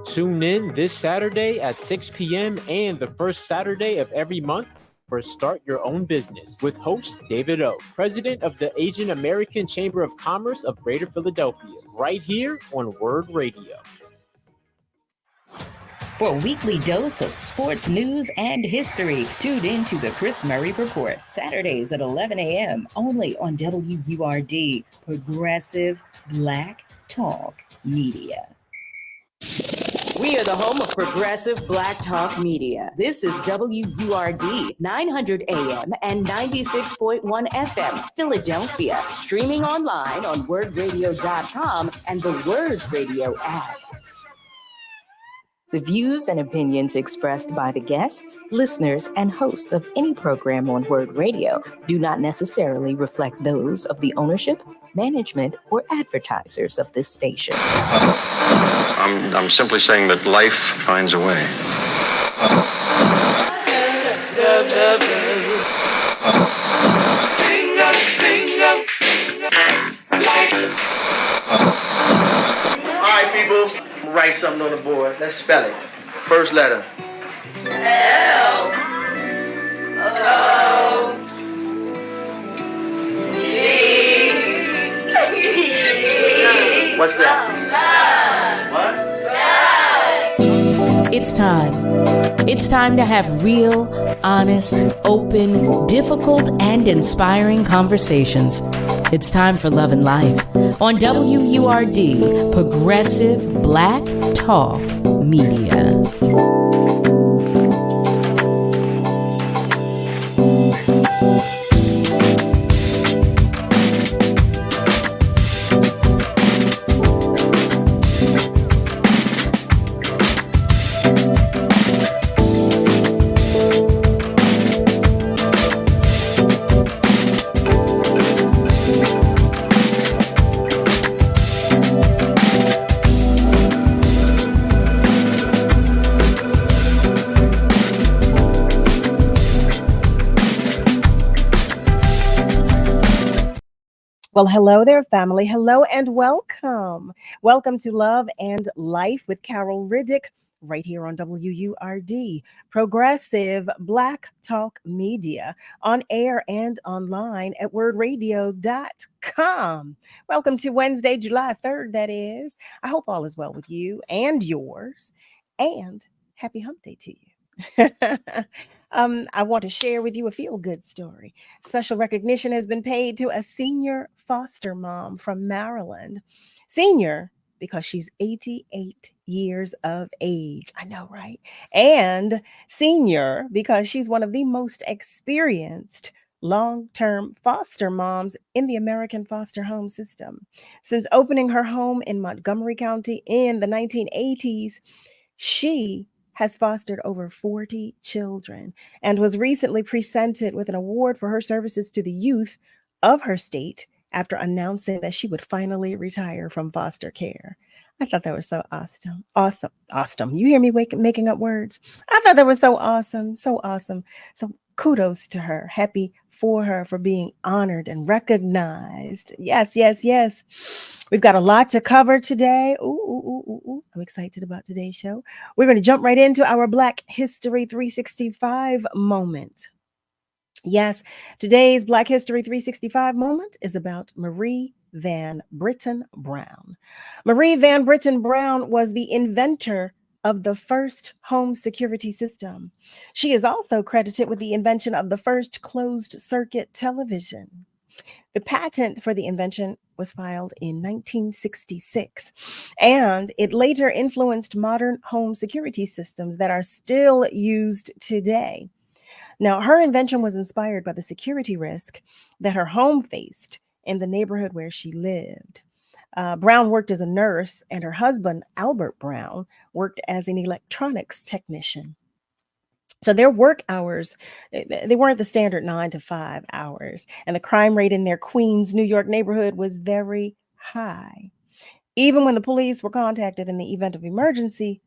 Tune in this Saturday at 6 p.m. and the first Saturday of every month for Start Your Own Business with host David O, president of the Asian American Chamber of Commerce of Greater Philadelphia, right here on Word Radio. For a weekly dose of sports news and history, tune in to the Chris Murray Report, Saturdays at 11 a.m. only on WURD, Progressive Black Talk Media. We are the home of Progressive Black Talk Media. This is WURD, 900 AM and 96.1 FM, Philadelphia. Streaming online on wordradio.com and the Word Radio app. The views and opinions expressed by the guests, listeners, and hosts of any program on Word Radio do not necessarily reflect those of the ownership, management, or advertisers of this station. I'm simply saying that life finds a way. All right, people. Write something on the board. Let's spell it. First letter. L O G. What's that? What? It's time. It's time to have real, honest, open, difficult, and inspiring conversations. It's time for Love and Life on WURD, Progressive Black Talk Media. Well, hello there, family. Hello and welcome. Welcome to Love and Life with Carol Riddick, right here on WURD, Progressive Black Talk Media, on air and online at wordradio.com. Welcome to Wednesday, July 3rd, that is. I hope all is well with you and yours, and happy hump day to you. I want to share with you a feel-good story. Special recognition has been paid to a senior foster mom from Maryland. Senior because she's 88 years of age. I know, right? And senior because she's one of the most experienced long-term foster moms in the American foster home system. Since opening her home in Montgomery County in the 1980s, she has fostered over 40 children and was recently presented with an award for her services to the youth of her state after announcing that she would finally retire from foster care. I thought that was so awesome. Awesome. You hear me making up words? I thought that was so awesome. So kudos to her. Happy for her for being honored and recognized. Yes. We've got a lot to cover today. Ooh. I'm excited about today's show. We're going to jump right into our Black History 365 moment. Yes, today's Black History 365 moment is about Marie Van Britten Brown. Marie Van Britten Brown was the inventor of the first home security system. She is also credited with the invention of the first closed-circuit television. The patent for the invention was filed in 1966, and it later influenced modern home security systems that are still used today. Now, her invention was inspired by the security risk that her home faced in the neighborhood where she lived. Brown worked as a nurse, and her husband, Albert Brown, worked as an electronics technician. So their work hours, they weren't the standard 9 to 5 hours, and the crime rate in their Queens, New York neighborhood was very high. Even when the police were contacted in the event of emergency,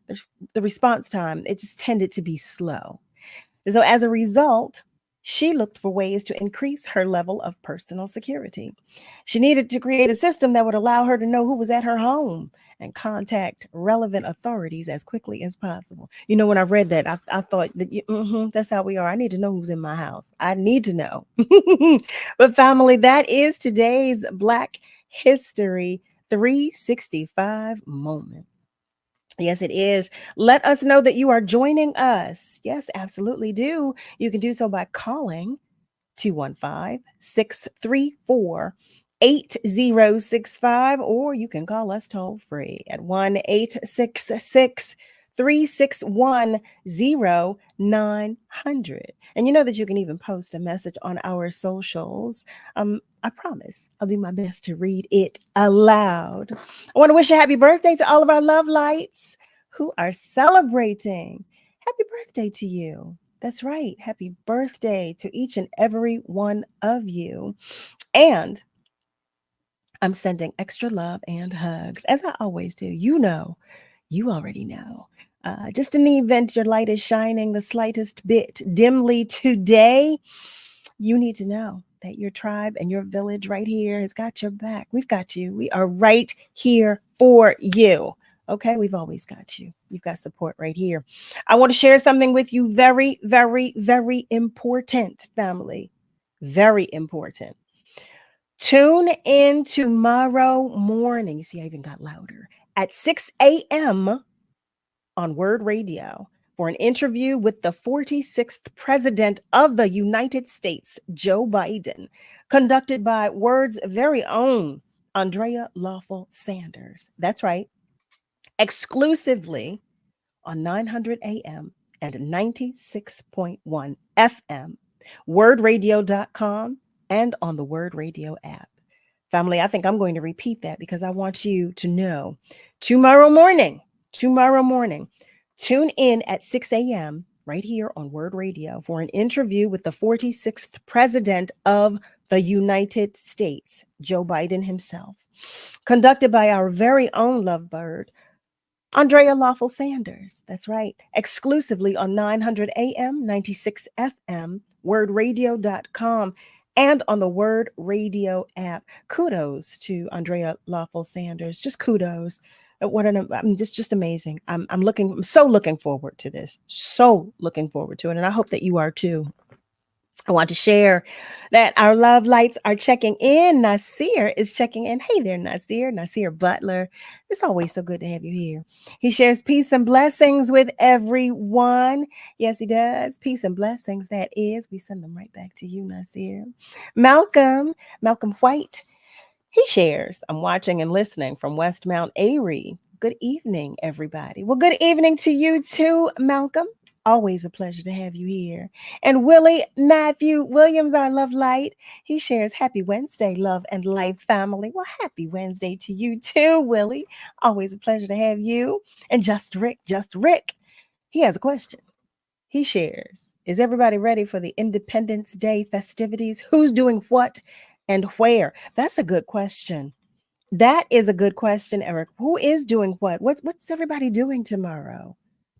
the response time, it just tended to be slow. So as a result, she looked for ways to increase her level of personal security. She needed to create a system that would allow her to know who was at her home and contact relevant authorities as quickly as possible. You know, when I read that, I thought that that's how we are. I need to know who's in my house. I need to know. But family, that is today's Black History 365 moment. Yes, it is. Let us know that you are joining us. Yes, absolutely do. You can do so by calling 215-634-8065, or you can call us toll free at 1-866-361-0900. And you know that you can even post a message on our socials. I promise I'll do my best to read it aloud. I want to wish a happy birthday to all of our love lights who are celebrating. Happy birthday to you. That's right. Happy birthday to each and every one of you. And I'm sending extra love and hugs, as I always do. You know, you already know. Just in the event your light is shining the slightest bit dimly today, you need to know that your tribe and your village right here has got your back. We've got you. We are right here for you. Okay, we've always got you. You've got support right here. I want to share something with you. Very, very, very important, family. Very important. Tune in tomorrow morning. See, I even got louder. At 6 a.m. on Word Radio for an interview with the 46th President of the United States, Joe Biden, conducted by Word's very own Andrea Lawful Sanders. That's right. Exclusively on 900 AM and 96.1 FM, wordradio.com, and on the Word Radio app. Family, I think I'm going to repeat that because I want you to know tomorrow morning, tune in at 6 a.m. right here on Word Radio for an interview with the 46th President of the United States, Joe Biden himself, conducted by our very own lovebird, Andrea Lawful Sanders. That's right. Exclusively on 900 AM, 96 FM, wordradio.com, and on the Word Radio app. Kudos to Andrea Lawful Sanders. Just kudos. Just amazing. I'm so looking forward to this. So looking forward to it. And I hope that you are too. I want to share that our love lights are checking in. Nasir is checking in. Hey there, Nasir. Nasir Butler. It's always so good to have you here. He shares peace and blessings with everyone. Yes, he does. Peace and blessings, that is. We send them right back to you, Nasir. Malcolm White. He shares, I'm watching and listening from West Mount Airy. Good evening, everybody. Well, good evening to you too, Malcolm. Always a pleasure to have you here. And Willie Matthew Williams, our love light, he shares happy Wednesday, love and life family. Well, happy Wednesday to you too, Willie. Always a pleasure to have you. And Just Rick, he has a question. He shares, is everybody ready for the Independence Day festivities? Who's doing what and where? That's a good question. That is a good question, Eric. Who is doing what? What's everybody doing tomorrow?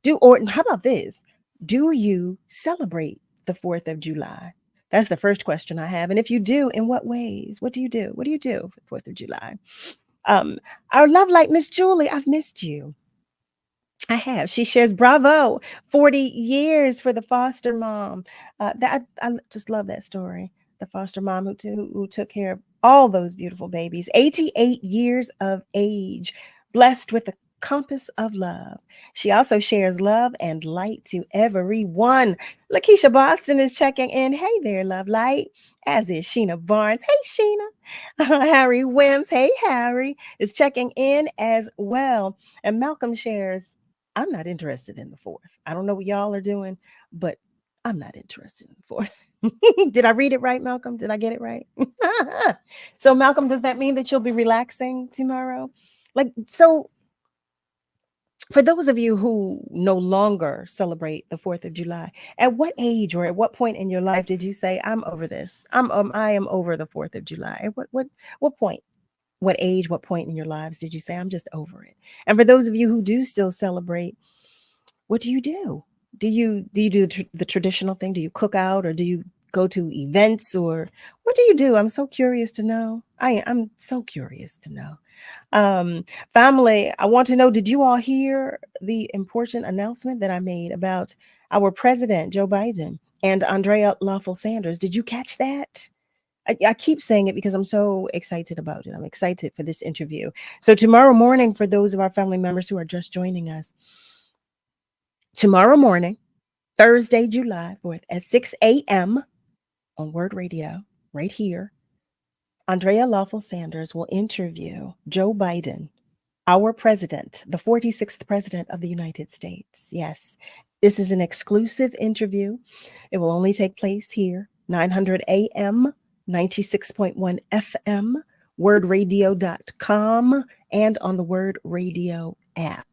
How about this? Do you celebrate the 4th of July? That's the first question I have. And if you do, in what ways? What do you do? What do you do for the 4th of July? Our love light, Miss Julie, I've missed you. I have. She shares, bravo, 40 years for the foster mom. I just love that story. The foster mom who took care of all those beautiful babies, 88 years of age, blessed with a compass of love. She also shares love and light to everyone. Lakeisha Boston is checking in. Hey there, love light. As is Sheena Barnes. Hey, Sheena. Harry Wims. Hey, Harry is checking in as well. And Malcolm shares, I'm not interested in the 4th. I don't know what y'all are doing, but I'm not interested in the 4th. Did I read it right, Malcolm? Did I get it right? So, Malcolm, does that mean that you'll be relaxing tomorrow? For those of you who no longer celebrate the 4th of July, at what age or at what point in your life did you say, I'm over this? I am over the 4th of July. At what point? What age, what point in your lives did you say, I'm just over it? And for those of you who do still celebrate, what do you do? Do you do the traditional thing? Do you cook out, or do you go to events, or what do you do? I'm so curious to know. I'm so curious to know. Family, I want to know, did you all hear the important announcement that I made about our president, Joe Biden, and Andrea Lawful Sanders? Did you catch that? I keep saying it because I'm so excited about it. I'm excited for this interview. So tomorrow morning, for those of our family members who are just joining us, tomorrow morning, Thursday, July 4th at 6 a.m. on Word Radio, right here, Andrea Lawful Sanders will interview Joe Biden, our president, the 46th president of the United States. Yes, this is an exclusive interview. It will only take place here, 900 AM, 96.1 FM, wordradio.com, and on the Word Radio app.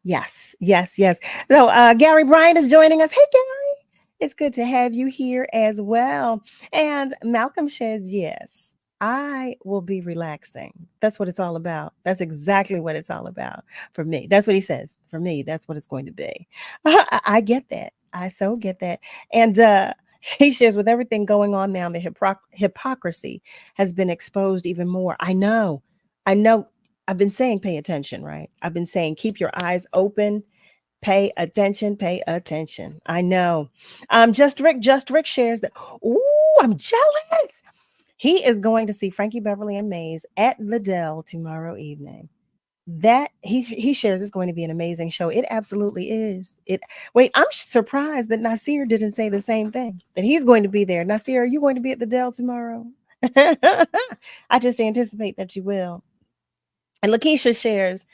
Yes, yes, yes. So Gary Bryant is joining us. Hey, Gary, it's good to have you here as well. And Malcolm says, yes, I will be relaxing. That's what it's all about. That's exactly what it's all about for me. That's what he says. For me, that's what it's going to be. I get that. I so get that. And he shares, with everything going on now, the hypocrisy has been exposed even more. I know. I've been saying pay attention, right? I've been saying keep your eyes open. Pay attention. I know. Just Rick shares that. Ooh, I'm jealous. He is going to see Frankie Beverly and Mays at the Dell tomorrow evening. That he shares is going to be an amazing show. It absolutely is. Wait, I'm surprised that Nasir didn't say the same thing, that he's going to be there. Nasir, are you going to be at the Dell tomorrow? I just anticipate that you will. And Lakeisha shares,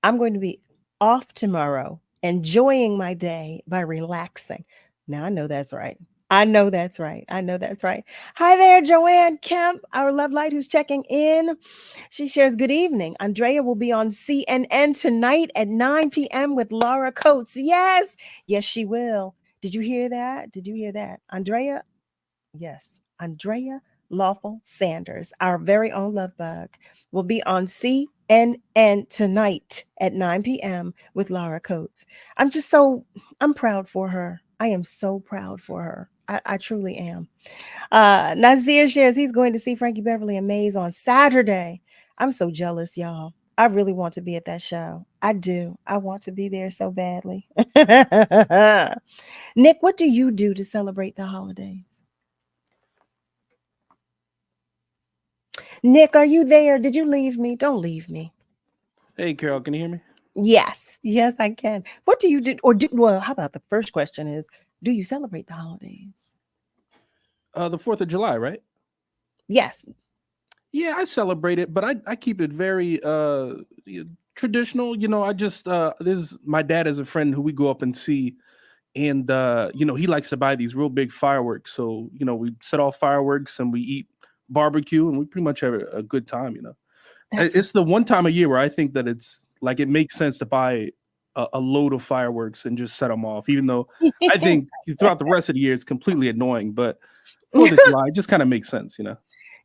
I'm going to be off tomorrow, enjoying my day by relaxing. Now I know that's right. Hi there, Joanne Kemp, our love light who's checking in. She shares, good evening. Andrea will be on CNN tonight at 9 p.m. with Laura Coates. Yes, she will. Did you hear that? Andrea Lawful Sanders, our very own love bug, will be on CNN tonight at 9 p.m. with Laura Coates. I'm proud for her. I am so proud for her. I truly am. Nazir shares he's going to see Frankie Beverly and Mays on Saturday. I'm so jealous, y'all. I really want to be at that show. I do. I want to be there so badly. Nick, what do you do to celebrate the holidays? Nick, are you there? Did you leave me? Don't leave me. Hey, Carol, can you hear me? Yes, I can. What do you do? Well, how about the first question is, do you celebrate the holidays? The 4th of July, right? Yes. Yeah, I celebrate it, but I keep it very traditional. I just my dad is a friend who we go up and see, and he likes to buy these real big fireworks. So we set off fireworks and we eat barbecue and we pretty much have a good time. It's the one time a year where I think that it's like it makes sense to buy a load of fireworks and just set them off, even though I think throughout the rest of the year it's completely annoying. But 4th of July just kind of makes sense,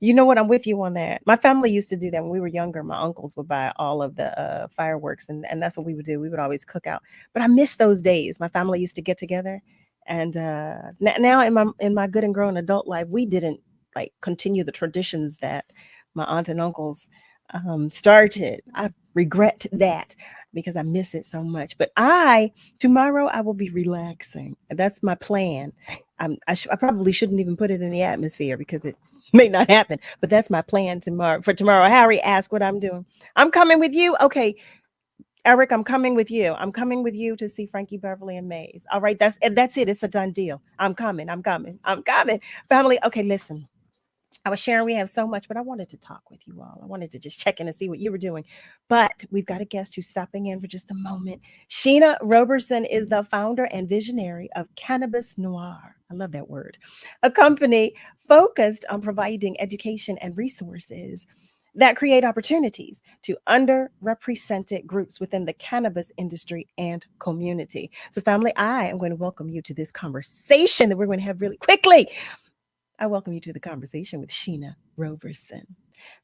You know what? I'm with you on that. My family used to do that when we were younger. My uncles would buy all of the fireworks, and that's what we would do. We would always cook out. But I miss those days. My family used to get together, and now in my good and grown adult life, we didn't continue the traditions that my aunt and uncles started. I regret that because I miss it so much. But tomorrow I will be relaxing. That's my plan. I probably shouldn't even put it in the atmosphere because it may not happen, but that's my plan for tomorrow. Harry asked what I'm doing. I'm coming with you. Okay, Eric, I'm coming with you. I'm coming with you to see Frankie Beverly and Mays. All right, that's it. It's a done deal. I'm coming. Family, okay, listen. I was sharing we have so much, but I wanted to talk with you all. I wanted to just check in and see what you were doing. But we've got a guest who's stopping in for just a moment. Sheena Roberson is the founder and visionary of Cannabis Noir. I love that word. A company focused on providing education and resources that create opportunities to underrepresented groups within the cannabis industry and community. So family, I am going to welcome you to this conversation that we're going to have really quickly. I welcome you to the conversation with Sheena Roberson.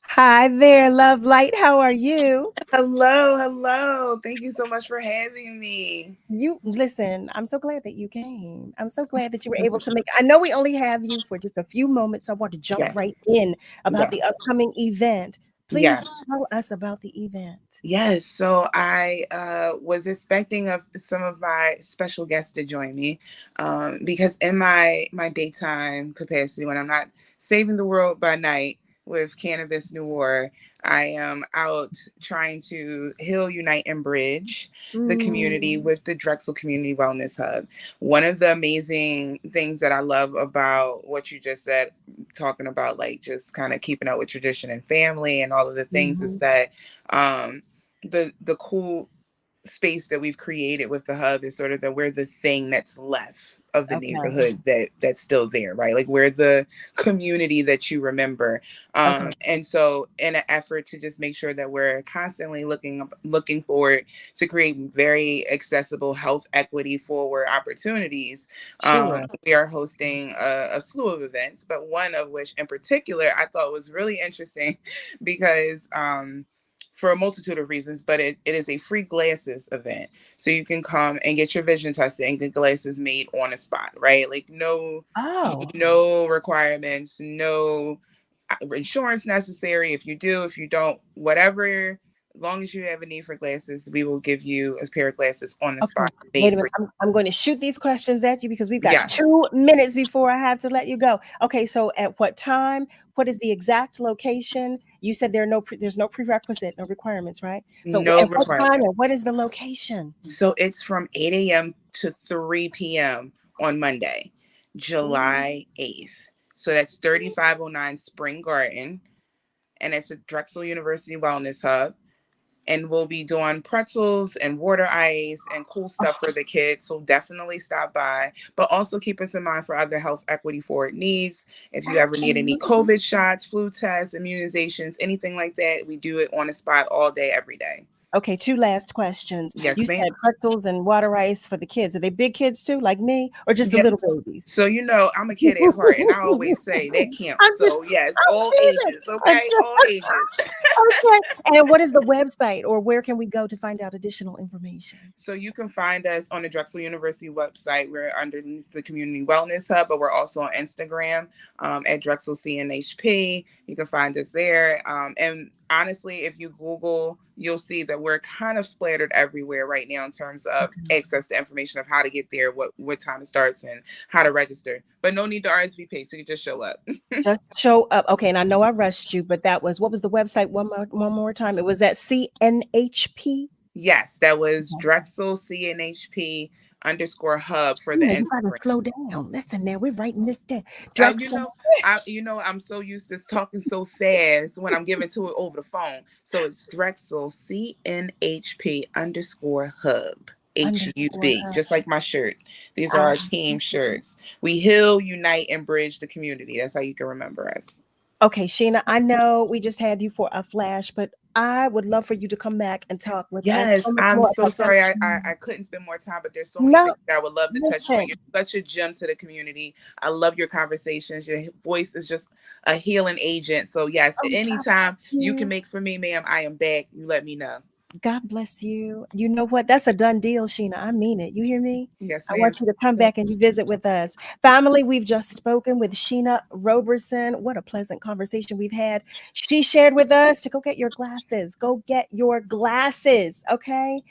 Hi there, Love Light. How are you? Hello. Thank you so much for having me. Listen, I'm so glad that you came. I'm so glad that you were able to make. I know we only have you for just a few moments, so I want to jump right in about the upcoming event. Please Yes. tell us about the event. Yes, so I was expecting some of my special guests to join me because in my daytime capacity, when I'm not saving the world by night with Cannabis Noir, I am out trying to heal, unite, and bridge the community with the Drexel Community Wellness Hub. One of the amazing things that I love about what you just said, talking about like just kind of keeping up with tradition and family and all of the things, is that the cool space that we've created with the hub is sort of that we're the thing that's left of the neighborhood that's still there, right? Like we're the community that you remember. And so in an effort to just make sure that we're constantly looking forward to create very accessible health equity forward opportunities, we are hosting a slew of events, but one of which in particular I thought was really interesting because for a multitude of reasons, but it is a free glasses event. So you can come and get your vision tested and get glasses made on the spot, right? Like no requirements, no insurance necessary. If you do, if you don't, whatever, as long as you have a need for glasses, we will give you a pair of glasses on the spot. Wait a minute. I'm going to shoot these questions at you because we've got 2 minutes before I have to let you go. Okay, so at what time? What is the exact location? You said there's no prerequisite, no requirements, right? So no at what time and what is the location? So it's from 8 a.m. to 3 p.m. on Monday, July 8th. So that's 3509 Spring Garden, and it's a Drexel University Wellness Hub. And we'll be doing pretzels and water ice and cool stuff for the kids. So definitely stop by. But also keep us in mind for other health equity forward needs. If you ever need any COVID shots, flu tests, immunizations, anything like that, we do it on the spot all day, every day. Okay, 2 last questions. Yes, you said pretzels and water ice for the kids. Are they big kids too, like me, or just the little babies? So I'm a kid at heart, and I always say that counts. So yes, all ages. Okay, all ages. Okay. And what is the website, or where can we go to find out additional information? So you can find us on the Drexel University website. We're underneath the Community Wellness Hub, but we're also on Instagram at Drexel CNHP. You can find us there. And honestly, if you Google, you'll see that we're kind of splattered everywhere right now in terms of access to information of how to get there, what time it starts, and how to register. But no need to RSVP, so you just show up. Just show up. Okay, and I know I rushed you, but what was the website one more time? It was at CNHP? Yes, that was Drexel CNHP _hub for the Instagram. You gotta slow down. Listen now, we're writing this down. I'm so used to talking so fast when I'm giving to it over the phone. So it's Drexel CNHP _hub. HUB, just like my shirt. These are our team shirts. We heal, unite, and bridge the community. That's how you can remember us. Okay, Sheena, I know we just had you for a flash, but I would love for you to come back and talk with us. Yes, I'm so sorry I couldn't spend more time, but there's so many things that I would love to touch on. You're such a gem to the community. I love your conversations. Your voice is just a healing agent. So yes, anytime you can make for me, ma'am, I am back. You let me know. God bless you. You know what? That's a done deal, Sheena. I mean it. You hear me? Yes, ma'am. I want you to come back and you visit with us. Family, we've just spoken with Sheena Roberson. What a pleasant conversation we've had. She shared with us to go get your glasses. Go get your glasses, okay?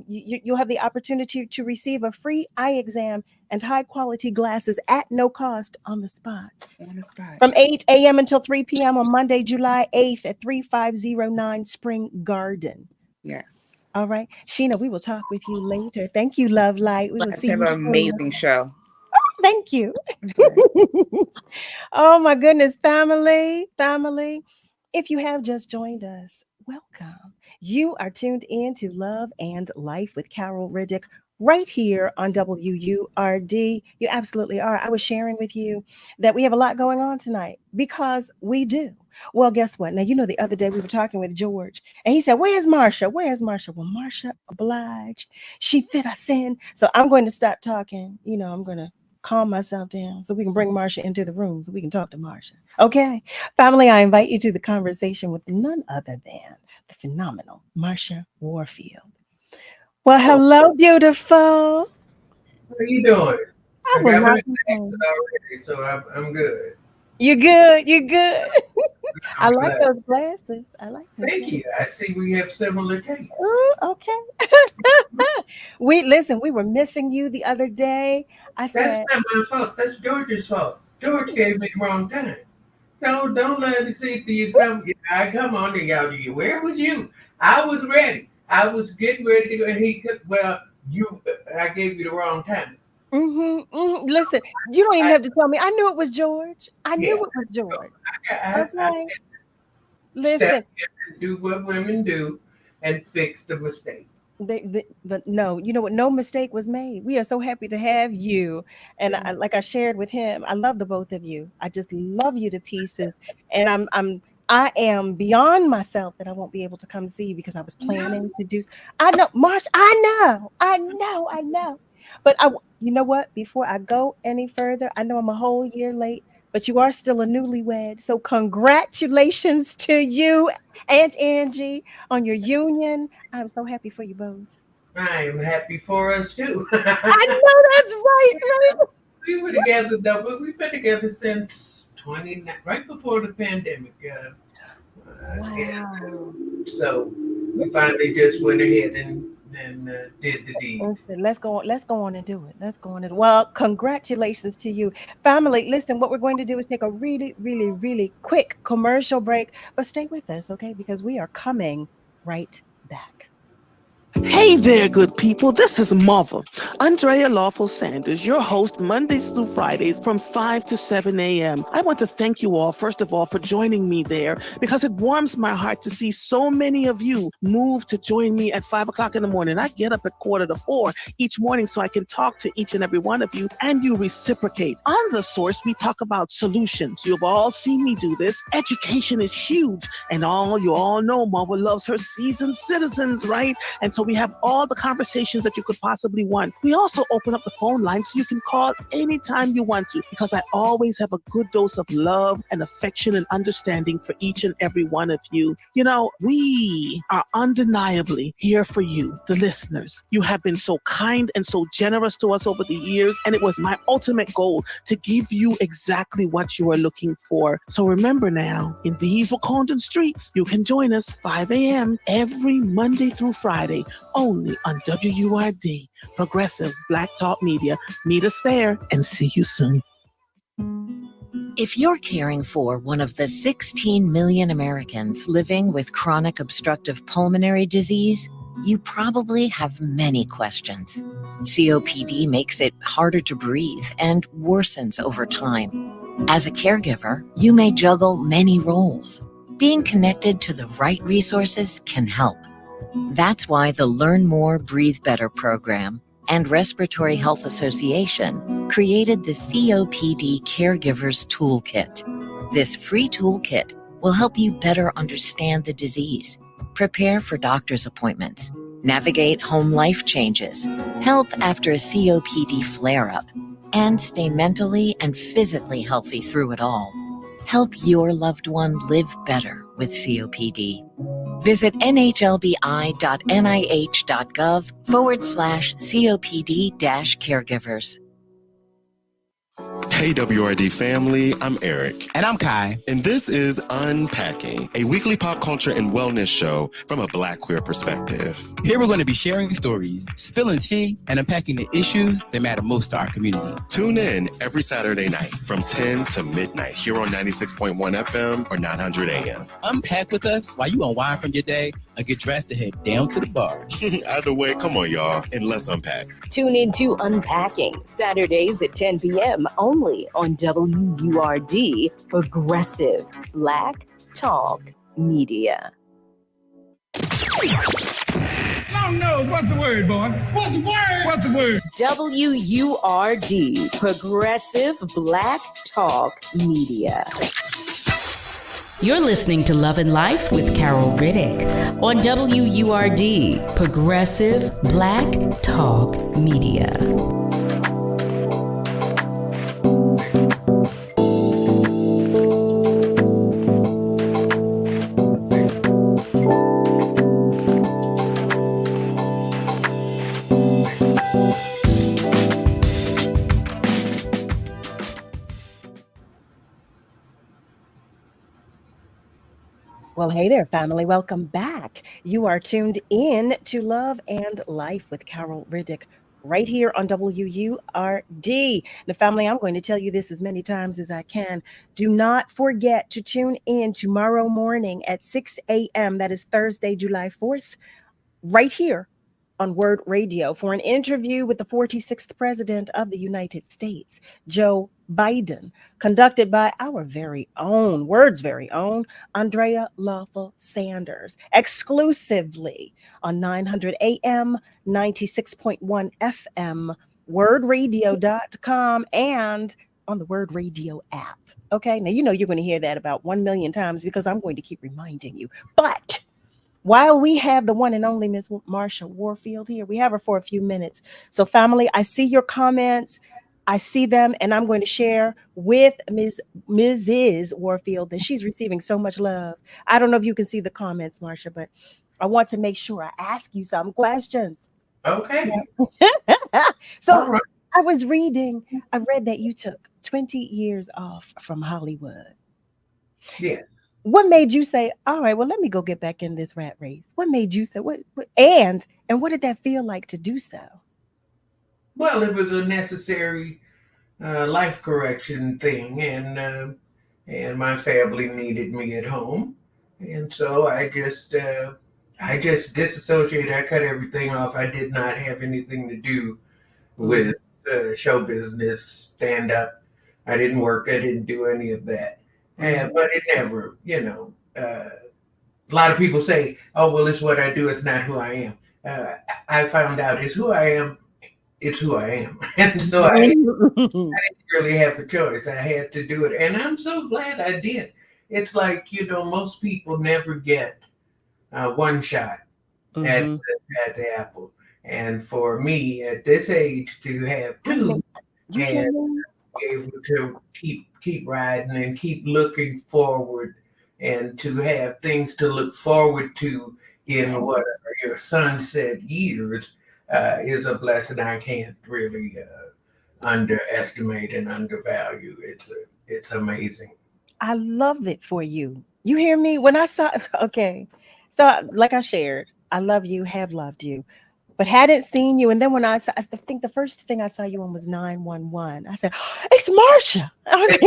You'll have the opportunity to receive a free eye exam and high-quality glasses at no cost on the spot. From 8 a.m. until 3 p.m. on Monday, July 8th at 3509 Spring Garden. Yes. All right. Sheena, we will talk with you later. Thank you, Love Light. We will see you. Have an amazing show. Oh, thank you. Oh, my goodness. Family. If you have just joined us, welcome. You are tuned in to Love and Life with Carol Riddick, right here on WURD. You absolutely are. I was sharing with you that we have a lot going on tonight because we do. Well, guess what? Now, the other day we were talking with George and he said, where's Marsha? Well, Marsha obliged. She fit us in. So I'm going to stop talking. I'm going to calm myself down so we can bring Marsha into the room so we can talk to Marsha. Okay. Family, I invite you to the conversation with none other than the phenomenal Marsha Warfield. Well, hello, beautiful. How are you doing? I got my already, so I'm good. You good? You good? I I'm like glad. those glasses. I like those Thank glasses. you. I see we have similar tastes. Ooh, okay. We were missing you the other day. I That's said, not my fault. That's George's fault. George gave me the wrong time. So don't let it see you come. I come on to y'all. Where was you? I was ready. I was getting ready to go. He could. Well, you. I gave you the wrong time. listen, you don't even I, have to tell me. I knew it was George. I knew yeah. it was So George. I Okay. step Listen, in and do what women do and fix the mistake. but no, you know what? No mistake was made. We are so happy to have you. And like I shared with him, I love the both of you. I just love you to pieces. And I am beyond myself that I won't be able to come see you because I was planning to do. I know, March. I know. But you know what? Before I go any further, I know I'm a whole year late, but you are still a newlywed. So congratulations to you, Aunt Angie, on your union. I'm so happy for you both. I am happy for us too. I know that's right, right? We were together though, but we've been together since right before the pandemic. Wow. So we finally just went ahead and did the deed. Listen, let's go on and do it. Let's go on and well, congratulations to you. Family, listen, what we're going to do is take a really, really, really quick commercial break, but stay with us, okay? Because we are coming right back. Hey there, good people. This is Mother, Andrea Lawful Sanders, your host Mondays through Fridays from 5 to 7 a.m. I want to thank you all, first of all, for joining me there because it warms my heart to see so many of you move to join me at 5 o'clock in the morning. I get up at 3:45 each morning so I can talk to each and every one of you and you reciprocate. On The Source, we talk about solutions. You've all seen me do this. Education is huge and you all know Mother loves her seasoned citizens, right? And so we have all the conversations that you could possibly want. We also open up the phone line so you can call anytime you want to because I always have a good dose of love and affection and understanding for each and every one of you. You know, we are undeniably here for you, the listeners. You have been so kind and so generous to us over the years, and it was my ultimate goal to give you exactly what you are looking for. So remember now, in these Wakondan streets, you can join us 5 a.m. every Monday through Friday, only on WURD, Progressive Black Talk Media. Meet us there and see you soon. If you're caring for one of the 16 million Americans living with chronic obstructive pulmonary disease, you probably have many questions. COPD makes it harder to breathe and worsens over time. As a caregiver, you may juggle many roles. Being connected to the right resources can help. That's why the Learn More, Breathe Better program and Respiratory Health Association created the COPD Caregivers Toolkit. This free toolkit will help you better understand the disease, prepare for doctor's appointments, navigate home life changes, help after a COPD flare-up, and stay mentally and physically healthy through it all. Help your loved one live better with COPD. Visit nhlbi.nih.gov/COPD-caregivers. Hey WRD family, I'm Eric. And I'm Kai. And this is Unpacking, a weekly pop culture and wellness show from a Black queer perspective. Here we're going to be sharing stories, spilling tea, and unpacking the issues that matter most to our community. Tune in every Saturday night from 10 to midnight here on 96.1 FM or 900 AM. Unpack with us while you unwind from your day or get dressed to head down to the bar. Either way, come on, y'all, and let's unpack. Tune into Unpacking, Saturdays at 10 p.m. only on WURD, Progressive Black Talk Media. Long nose, what's the word, boy? What's the word? What's the word? WURD, Progressive Black Talk Media. You're listening to Love and Life with Carol Riddick on WURD, Progressive Black Talk Media. Well, hey there, family. Welcome back. You are tuned in to Love and Life with Carol Riddick right here on WURD. The family, I'm going to tell you this as many times as I can. Do not forget to tune in tomorrow morning at 6 a.m. That is Thursday, July 4th, right here on Word Radio for an interview with the 46th President of the United States, Joe Biden, conducted by our very own, Word's very own, Andrea Lawful Sanders, exclusively on 900 AM, 96.1 FM, wordradio.com, and on the Word Radio app. Okay, now you know you're going to hear that about 1 million times because I'm going to keep reminding you. But while we have the one and only Miss Marsha Warfield here, we have her for a few minutes. So, family, I see your comments. I see them, and I'm going to share with Mrs. Warfield that she's receiving so much love. I don't know if you can see the comments, Marsha, but I want to make sure I ask you some questions. Okay. So, right. I read that you took 20 years off from Hollywood. Yeah. What made you say, all right, well, let me go get back in this rat race? What made you say, and what did that feel like to do so? Well, it was a necessary life correction thing, and my family needed me at home, and so I just disassociated. I cut everything off. I did not have anything to do with show business, stand up. I didn't work. I didn't do any of that. But it never, a lot of people say, oh, well, it's what I do. It's not who I am. I found out it's who I am. It's who I am. And so I didn't really have a choice. I had to do it. And I'm so glad I did. It's like, most people never get one shot at the apple. And for me at this age to have two and be able to keep riding and keep looking forward and to have things to look forward to in what your son said years is a blessing I can't really underestimate and undervalue. It's amazing. I love it for you. You hear me? When I saw, okay. So like I shared, I love you, have loved you, but hadn't seen you. And then when I think the first thing I saw you on was 911. I said, it's Marsha. I was like,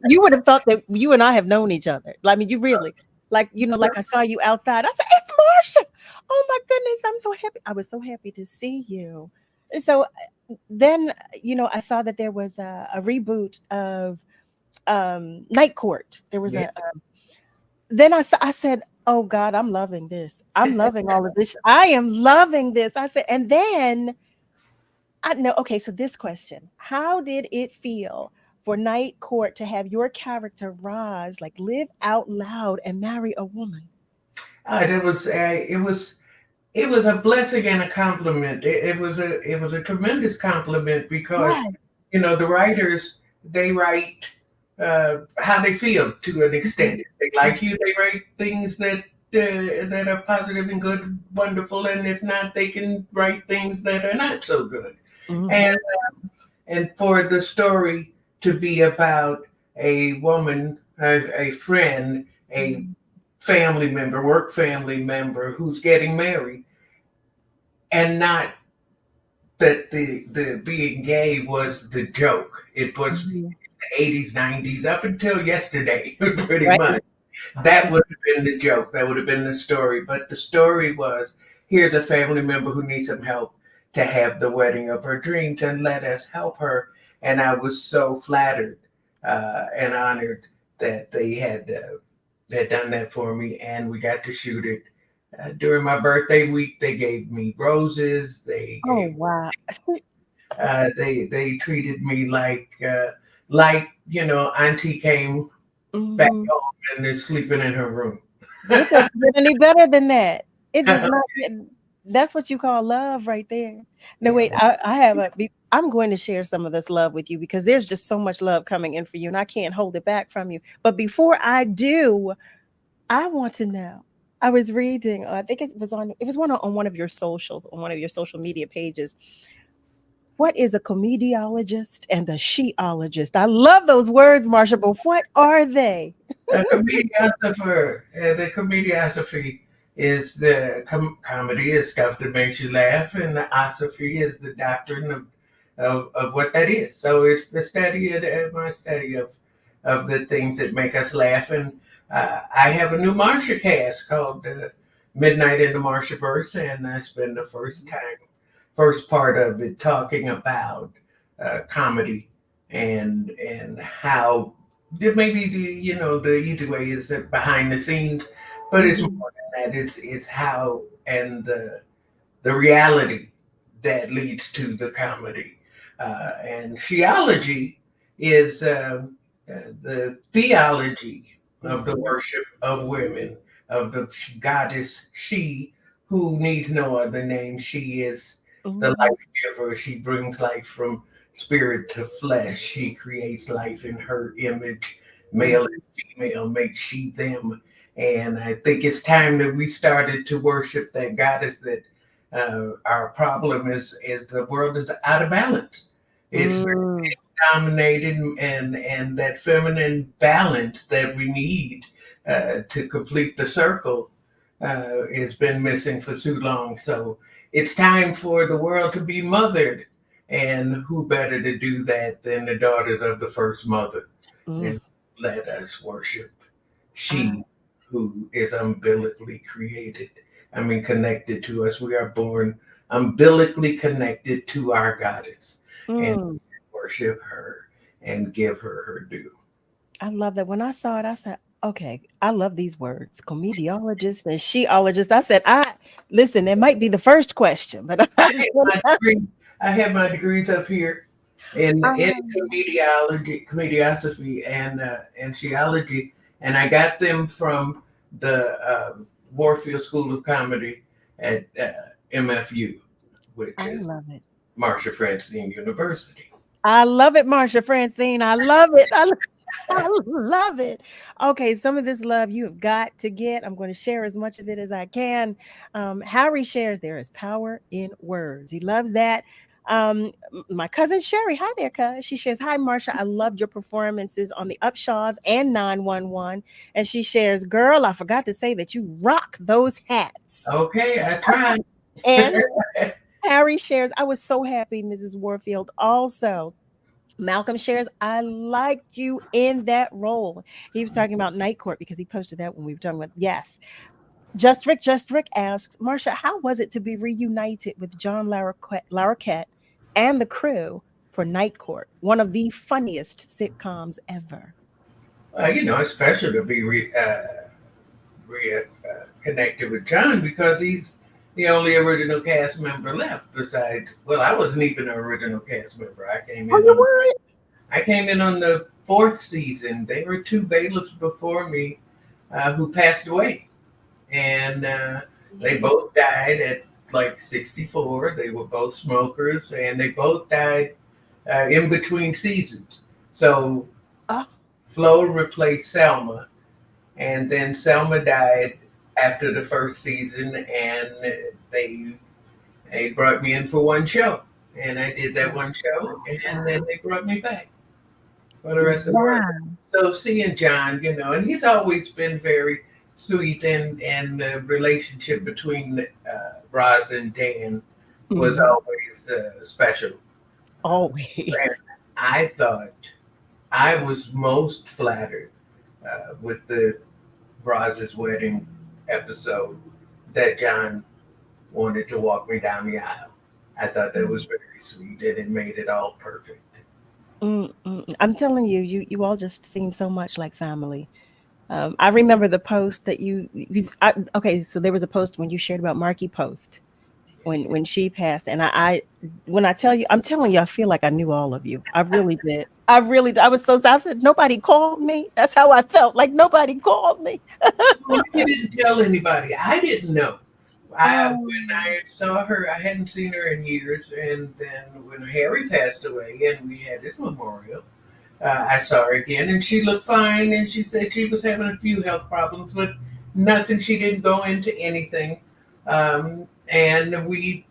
you would have thought that you and I have known each other. I mean, you really, like I saw you outside. I said, it's Marsha. Oh my goodness, I'm so happy. I was so happy to see you. And so then, I saw that there was a reboot of Night Court. There was then I said, oh God, I'm loving this. I'm loving all of this. I am loving this. I said, and then I know, okay, so this question, how did it feel for Night Court to have your character Roz live out loud and marry a woman? It was a blessing and a compliment. It was a tremendous compliment because the writers, they write how they feel to an extent. They like you, they write things that are positive and good, wonderful, and if not, they can write things that are not so good. And for the story to be about a woman, a friend, a family member, work family member who's getting married, and not that the being gay was the joke. It was the 80s, 90s, up until yesterday, pretty much. That would have been the joke. That would have been the story. But the story was, here's a family member who needs some help to have the wedding of her dreams, and let us help her. And I was so flattered and honored that they had done that for me, and we got to shoot it during my birthday week. They gave me roses. They treated me like Auntie came back home and is sleeping in her room. It doesn't get any better than that. It does not get. That's what you call love right there. No, wait, I'm going to share some of this love with you because there's just so much love coming in for you and I can't hold it back from you. But before I do, I want to know. I was reading, I think it was on one of your socials, on one of your social media pages. What is a comediologist and a sheologist? I love those words, Marsha, but what are they? The comediography is the comedy is stuff that makes you laugh, and the osophy is the doctrine of what that is. So it's the study of my study of the things that make us laugh. And I have a new Marsha cast called Midnight in the Marshaverse, and I spend the first part of it talking about comedy and how maybe the easy way is that behind the scenes, but it's more than that. It's how and the reality that leads to the comedy. And sheology is the theology of the worship of women, of the goddess She, who needs no other name. She is the life giver. She brings life from spirit to flesh. She creates life in her image, male and female, makes she them. And I think it's time that we started to worship that goddess. That our problem is the world is out of balance. It's very dominated, and that feminine balance that we need to complete the circle has been missing for too long. So it's time for the world to be mothered, and who better to do that than the daughters of the first mother? And let us worship She, who is umbilically created. I mean, connected to us. We are born umbilically connected to our goddess, and worship her and give her due. I love that. When I saw it, I said, okay, I love these words, comediologist and sheologist. I said, listen, it might be the first question, but I have my degrees up here in comediography and sheology, and I got them from the Warfield School of Comedy at MFU, which is Marsha Francine University. I love it, Marsha Francine. I love it. I love it. Okay, some of this love you have got to get. I'm going to share as much of it as I can. Harry shares there is power in words. He loves that. My cousin Sherry, hi there, cuz. She shares, hi, Marsha. I loved your performances on the Upshaws and 911. And she shares, girl, I forgot to say that you rock those hats. Okay, I tried. And Harry shares, I was so happy, Mrs. Warfield. Also, Malcolm shares, I liked you in that role. He was talking about Night Court because he posted that when we were talking about, yes. Just Rick asks, Marsha, how was it to be reunited with John Larroquette and the crew for Night Court, one of the funniest sitcoms ever? It's special to be connected with John because he's the only original cast member left. Besides, well, I wasn't even an original cast member. I came in. I came in on the 4th season. There were 2 bailiffs before me who passed away, and they both died at like 64. They were both smokers, and they both died in between seasons. So Flo replaced Selma, and then Selma died after the 1st season, and they brought me in for one show, and I did that one show, and then they brought me back for the rest of the work. So seeing John, and he's always been very sweet, and the relationship between Roz and Dan was always special. Always. And I thought I was most flattered with the Roz's wedding episode that John wanted to walk me down the aisle. I thought that was very sweet, and it made it all perfect. I'm telling you all just seem so much like family. I remember the post that so there was a post when you shared about Marky Post when she passed, and I'm telling you, I feel like I knew all of you. I really did. I was so sad. I said, nobody called me. That's how I felt, like nobody called me. Well, you didn't tell anybody. I didn't know. When I saw her, I hadn't seen her in years, and then when Harry passed away and we had his memorial, I saw her again, and she looked fine, and she said she was having a few health problems, but nothing. She didn't go into anything, and we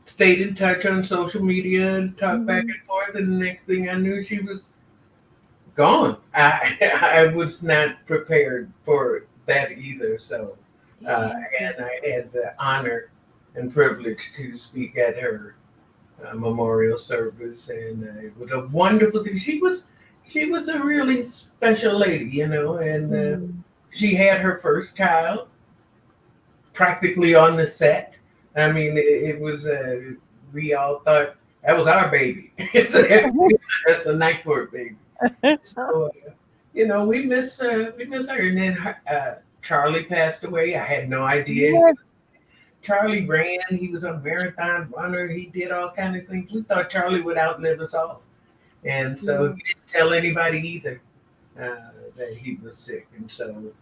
stayed in touch on social media and talked back and forth, and the next thing I knew, she was gone. I was not prepared for that either. So, and I had the honor and privilege to speak at her memorial service, and it was a wonderful thing. She was a really special lady, you know, and she had her first child practically on the set. I mean, it was we all thought that was our baby. That's a night court baby. So, you know, we miss her. And then Charlie passed away. I had no idea. Yes. Charlie ran. He was a marathon runner. He did all kinds of things. We thought Charlie would outlive us all. And so he didn't tell anybody either that he was sick. And so,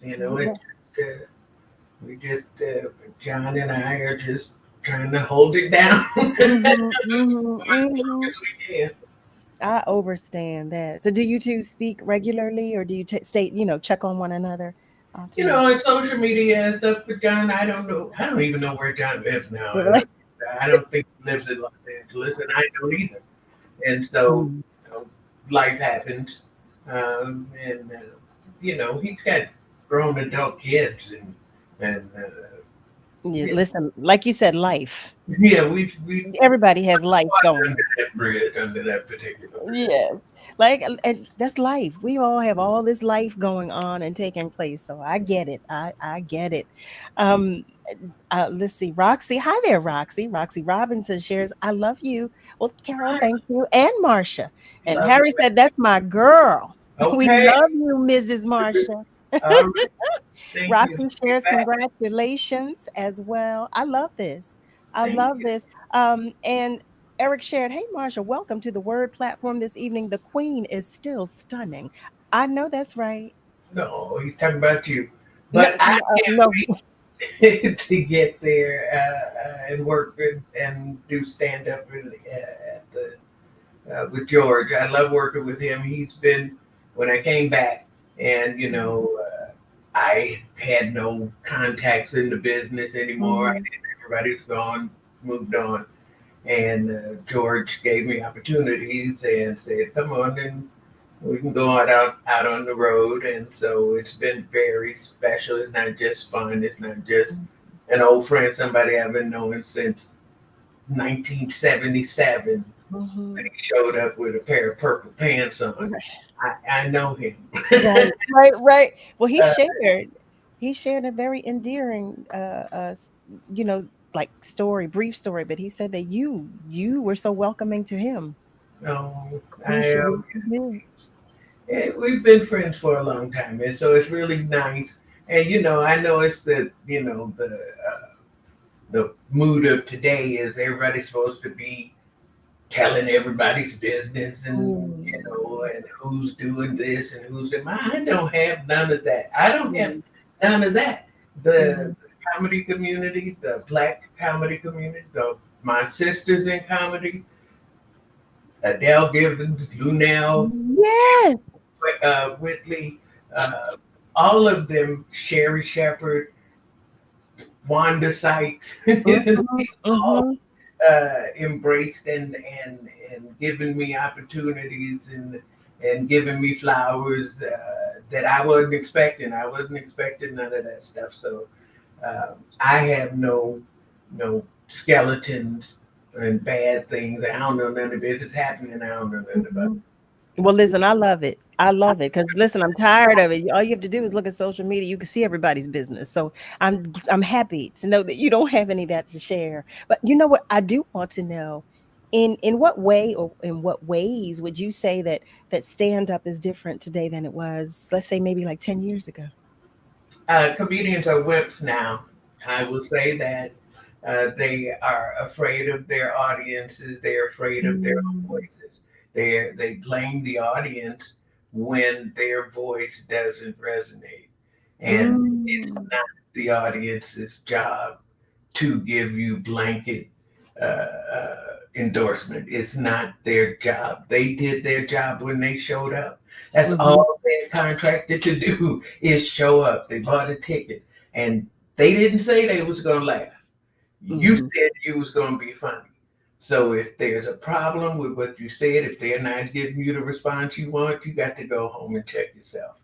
you know, we just, John and I are just trying to hold it down. I understand that. So do you two speak regularly, or do you stay, you know, check on one another? You know, on social media and stuff, but John, I don't know. I don't even know where John lives now. Really? I don't think he lives in Los Angeles, and I don't either. And so, you know, life happens. You know, he's got grown adult kids, and yeah, listen, like you said, life. Yeah, we everybody has life going. Under that bridge, under that particular bridge. Yes, like, and that's life. We all have all this life going on and taking place. So I get it. I get it. Let's see, Roxy. Hi there, Roxy. Roxy Robinson shares, I love you. Well, Carol, thank you. And Marsha. And Harry said, that's my girl. Okay. We love you, Mrs. Marsha. Roxy shares congratulations as well. I love this. I love this. And Eric shared, hey, Marsha, welcome to the Word platform this evening. The Queen is still stunning. I know that's right. No, he's talking about you. But I can't wait to get there and work and do stand up with George. I love working with him. He's been, when I came back, and you know, I had no contacts in the business anymore. Everybody's gone, moved on, and George gave me opportunities and said, "Come on, and we can go out on the road." And so it's been very special. It's not just fun. It's not just an old friend, somebody I've been knowing since 1977. When he showed up with a pair of purple pants on. I know him. Right. Well, he shared a very endearing, you know, like brief story. But he said that you were so welcoming to him. Oh, we've been friends for a long time, and so it's really nice. And you know, I know it's the mood of today is everybody's supposed to be telling everybody's business and you know, and who's doing this and who's doing. I don't have none of that. I don't have none of that. The comedy community, the Black comedy community, my sisters in comedy, Adele Givens, Lunel, yes, Whitley, all of them, Sherry Shepherd, Wanda Sykes, all embraced and given me opportunities and given me flowers that I wasn't expecting. I wasn't expecting none of that stuff. So I have no skeletons and bad things. I don't know none of it. If it's happening, I don't know nothing about it. Well, listen, I love it. Because listen, I'm tired of it. All you have to do is look at social media. You can see everybody's business. So I'm happy to know that you don't have any of that to share. But you know what? I do want to know, in what way or in what ways would you say that stand up is different today than it was, let's say, maybe like 10 years ago? Comedians are wimps now. I will say that they are afraid of their audiences. They're afraid of their own voices. They blame the audience when their voice doesn't resonate. And it's not the audience's job to give you blanket endorsement. It's not their job. They did their job when they showed up. That's all they're contracted to do, is show up. They bought a ticket and they didn't say they was going to laugh. You said you was going to be funny. So if there's a problem with what you said, if they're not giving you the response you want, you got to go home and check yourself.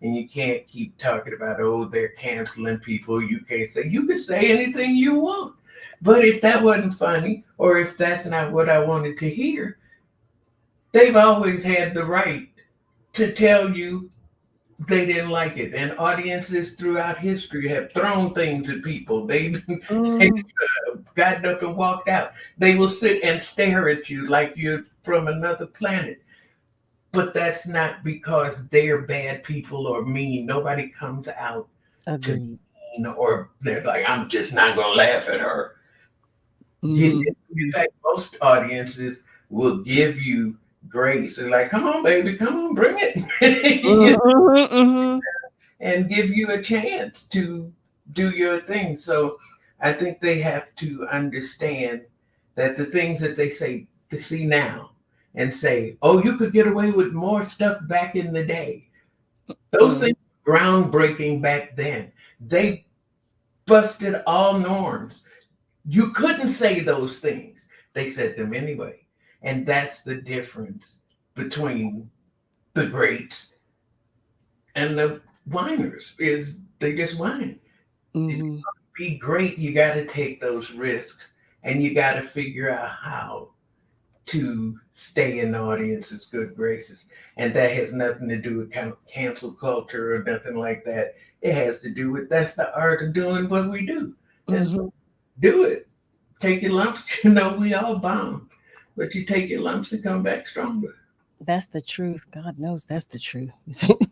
And you can't keep talking about, oh, they're canceling people. You can't say, you can say anything you want. But if that wasn't funny, or if that's not what I wanted to hear, they've always had the right to tell you they didn't like it. And audiences throughout history have thrown things at people. They've gotten up and walked out. They will sit and stare at you like you're from another planet. But that's not because they're bad people or mean. Nobody comes out to be mean, or they're like, I'm just not going to laugh at her. In fact, most audiences will give you grace. They're like, come on, baby, come on, bring it. And give you a chance to do your thing. So I think they have to understand that the things that they say to see now and say, oh, you could get away with more stuff back in the day. Those things were groundbreaking back then. They busted all norms. You couldn't say those things. They said them anyway. And that's the difference between the greats and the whiners, is they just whine. To be great, you got to take those risks, and you got to figure out how to stay in the audience's good graces. And that has nothing to do with cancel culture or nothing like that. It has to do with, that's the art of doing what we do. And so do it. Take your lumps. You know, we all bomb, but you take your lumps and come back stronger. That's the truth. God knows that's the truth.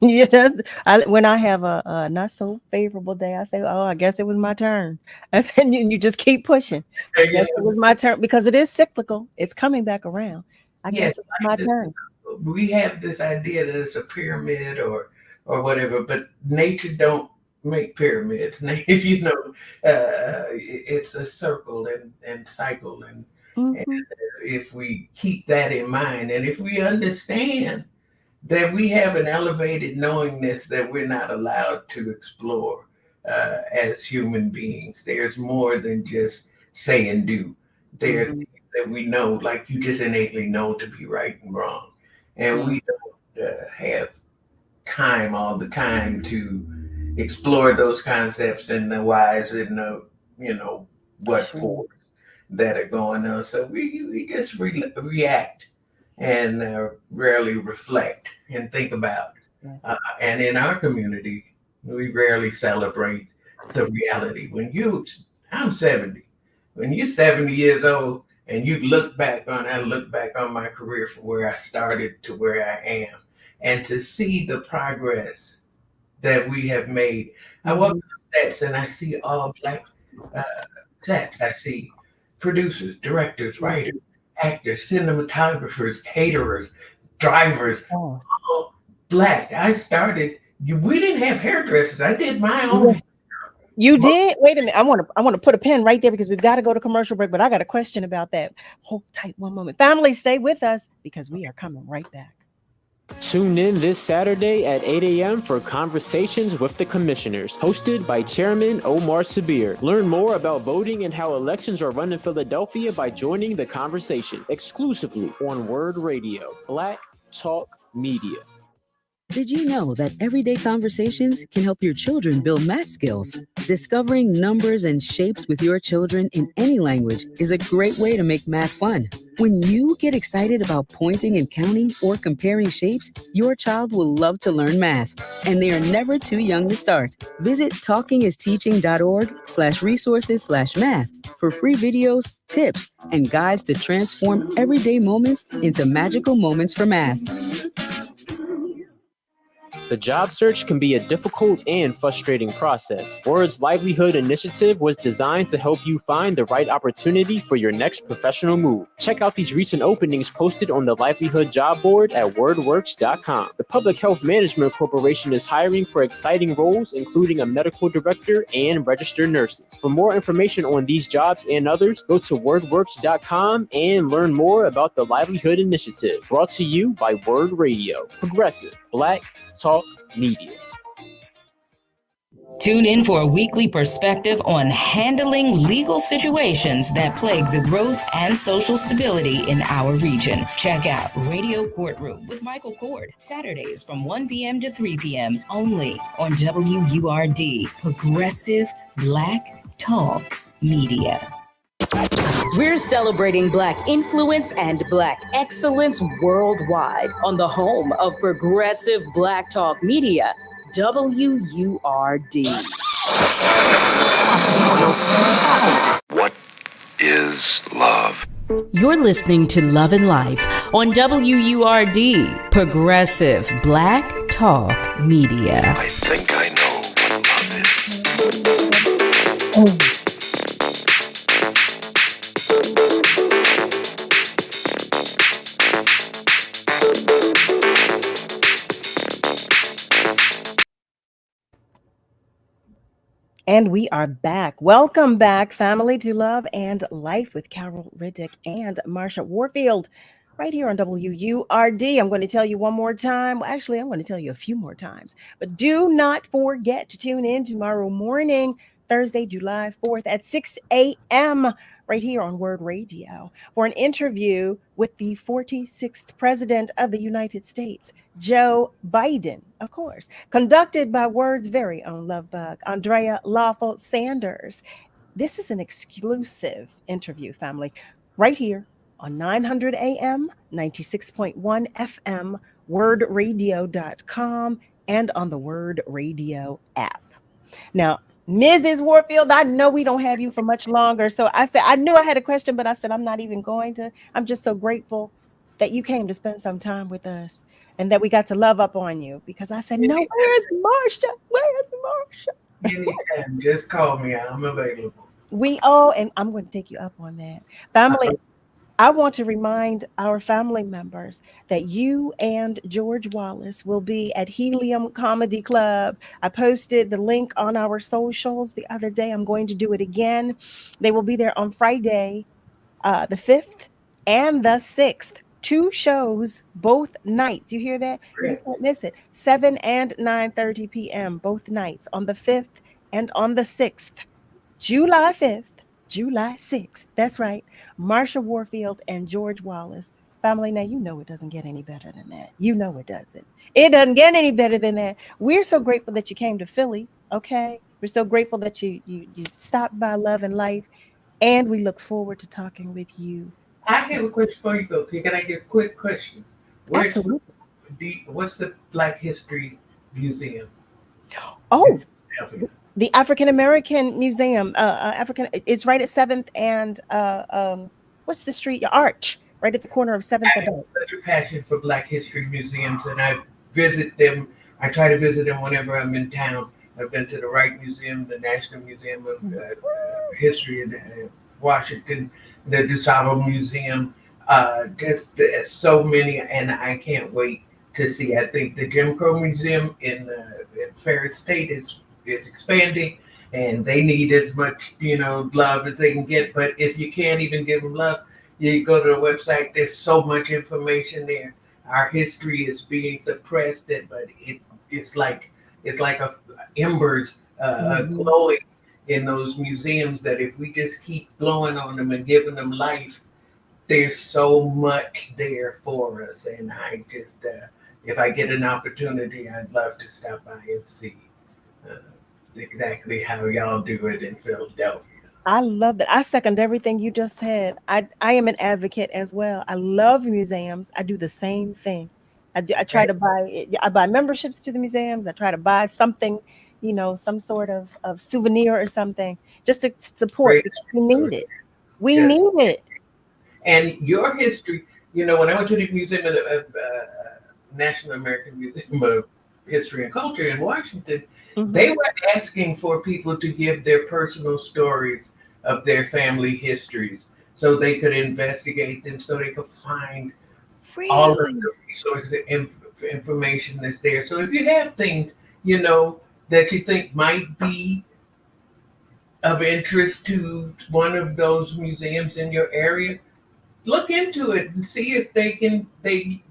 When I have a not so favorable day, I say, oh, I guess it was my turn. And you just keep pushing. I guess it was my turn, because it is cyclical. It's coming back around. I guess it's my turn. We have this idea that it's a pyramid or whatever, but nature don't make pyramids. You know, it's a circle and cycle. And if we keep that in mind, and if we understand that we have an elevated knowingness that we're not allowed to explore as human beings, there's more than just say and do. There's things that we know, like you just innately know to be right and wrong. And we don't have time all the time to explore those concepts and the whys and the, you know, what for that are going on. So we just react and rarely reflect and think about. And in our community, we rarely celebrate the reality. I'm 70. When you're 70 years old and I look back on my career from where I started to where I am, and to see the progress that we have made. I walk to the sets and I see all Black sets. I see producers, directors, writers, actors, cinematographers, caterers, drivers, all Black. We didn't have hairdressers. I did my own. You did? Wait a minute. I want to put a pin right there, because we've got to go to commercial break, but I got a question about that. Hold tight one moment. Family, stay with us, because we are coming right back. Tune in this Saturday at 8 a.m. for Conversations with the Commissioners, hosted by Chairman Omar Sabir. Learn more about voting and how elections are run in Philadelphia by joining the conversation exclusively on Word Radio, Black Talk Media. Did you know that everyday conversations can help your children build math skills? Discovering numbers and shapes with your children in any language is a great way to make math fun. When you get excited about pointing and counting or comparing shapes, your child will love to learn math, and they are never too young to start. Visit talkingisteaching.org/resources/math for free videos, tips, and guides to transform everyday moments into magical moments for math. The job search can be a difficult and frustrating process. Word's Livelihood Initiative was designed to help you find the right opportunity for your next professional move. Check out these recent openings posted on the Livelihood job board at wordworks.com. The Public Health Management Corporation is hiring for exciting roles, including a medical director and registered nurses. For more information on these jobs and others, go to wordworks.com and learn more about the Livelihood Initiative. Brought to you by Word Radio, progressive, Black Talk Media. Tune in for a weekly perspective on handling legal situations that plague the growth and social stability in our region. Check out Radio Courtroom with Michael Cord, Saturdays from 1 p.m. to 3 p.m. only on WURD, Progressive Black Talk Media. We're celebrating Black influence and Black excellence worldwide on the home of Progressive Black Talk Media, WURD. What is love? You're listening to Love and Life on WURD, Progressive Black Talk Media. I think I know what love is. And we are back. Welcome back, family, to Love and Life with Carol Riddick and Marsha Warfield right here on WURD. I'm going to tell you one more time. Well, actually, I'm going to tell you a few more times. But do not forget to tune in tomorrow morning, Thursday, July 4th at 6 a.m. right here on Word Radio for an interview with the 46th President of the United States, Joe Biden, of course, conducted by Word's very own love bug, Andrea Lawful Sanders. This is an exclusive interview, family, right here on 900 AM, 96.1 FM, wordradio.com, and on the Word Radio app. Now, Mrs. Warfield, I know we don't have you for much longer. So I said, I knew I had a question, but I said, I'm not even going to. I'm just so grateful that you came to spend some time with us and that we got to love up on you, because I said, no, where's Marsha? Where's Marsha? Anytime, just call me. I'm available. And I'm going to take you up on that. Family, I want to remind our family members that you and George Wallace will be at Helium Comedy Club. I posted the link on our socials the other day. I'm going to do it again. They will be there on Friday, the 5th and the 6th. 2 shows, both nights. You hear that? You can't miss it. 7 and 9:30 p.m. both nights on the 5th and on the 6th. July 5th. July 6th. That's right. Marsha Warfield and George Wallace. Family, now you know it doesn't get any better than that. You know it doesn't. It doesn't get any better than that. We're so grateful that you came to Philly, okay? We're so grateful that you stopped by Love and Life, and we look forward to talking with you. I have a question for you, though. Can I get a quick question? Absolutely. What's the Black History Museum? Oh, the African American Museum, it's right at 7th and what's the street? Arch, right at the corner of 7th and Arch. I have such a passion for Black History museums, and I visit them. I try to visit them whenever I'm in town. I've been to the Wright Museum, the National Museum of History in Washington, the DuSable Museum. There's so many, and I can't wait to see. I think the Jim Crow Museum in Ferret State is expanding, and they need as much, love as they can get. But if you can't even give them love, you go to the website. There's so much information there. Our history is being suppressed, but it's like embers glowing in those museums, that if we just keep blowing on them and giving them life, there's so much there for us. And I just, if I get an opportunity, I'd love to stop by and see exactly how y'all do it in Philadelphia. I love that. I second everything you just said. I am an advocate as well. I love museums. I do the same thing. I try to buy memberships to the museums. I try to buy something, some sort of souvenir or something, just to support, because we need it. We need it. And your history, when I went to the Museum of National American Museum of History and Culture in Washington, they were asking for people to give their personal stories of their family histories so they could investigate them, so they could find all of the resources and information that's there. So if you have things, that you think might be of interest to one of those museums in your area, look into it and see if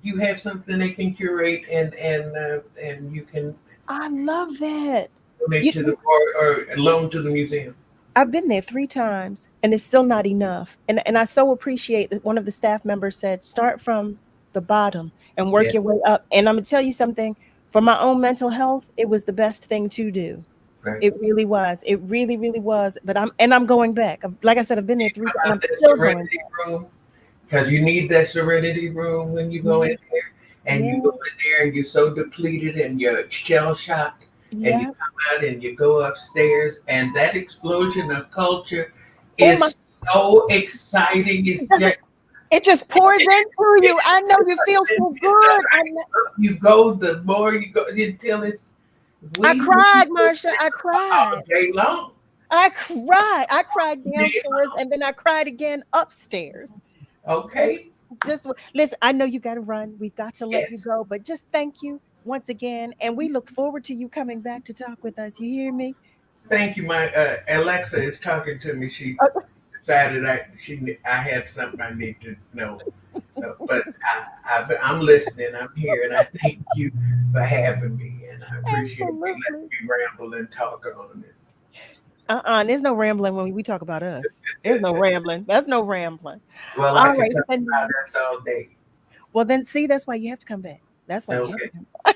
you have something they can curate and you can. I love that. donate to the or loan to the museum? I've been there 3 times and it's still not enough. And I so appreciate that one of the staff members said, start from the bottom and work your way up. And I'm gonna tell you something, for my own mental health, it was the best thing to do. Right. It really was. It really, really was. But I'm going back. Like I said, I've been there 3 times. And I'm still going back. Because you need that serenity room when you go in there. And you go in there and you're so depleted and you're shell shocked. And you come out and you go upstairs, and that explosion of culture is so exciting. It's just, it just pours into you. I know you feel so good. You go, the more you go until it's. I cried, Marsha. I cried all day long. I cried downstairs, and then I cried again upstairs. Okay. Just listen. I know you got to run. We've got to let you go, but just thank you once again, and we look forward to you coming back to talk with us. You hear me? Thank you. My Alexa is talking to me. She decided I had something I need to know. But I'm listening. I'm here, and I thank you for having me, and I appreciate you letting me ramble and talk on it. There's no rambling when we talk about us. There's no rambling. That's no rambling. Well, I can talk about us all day. Well, then see, that's why you have to come back. That's why you have to come back.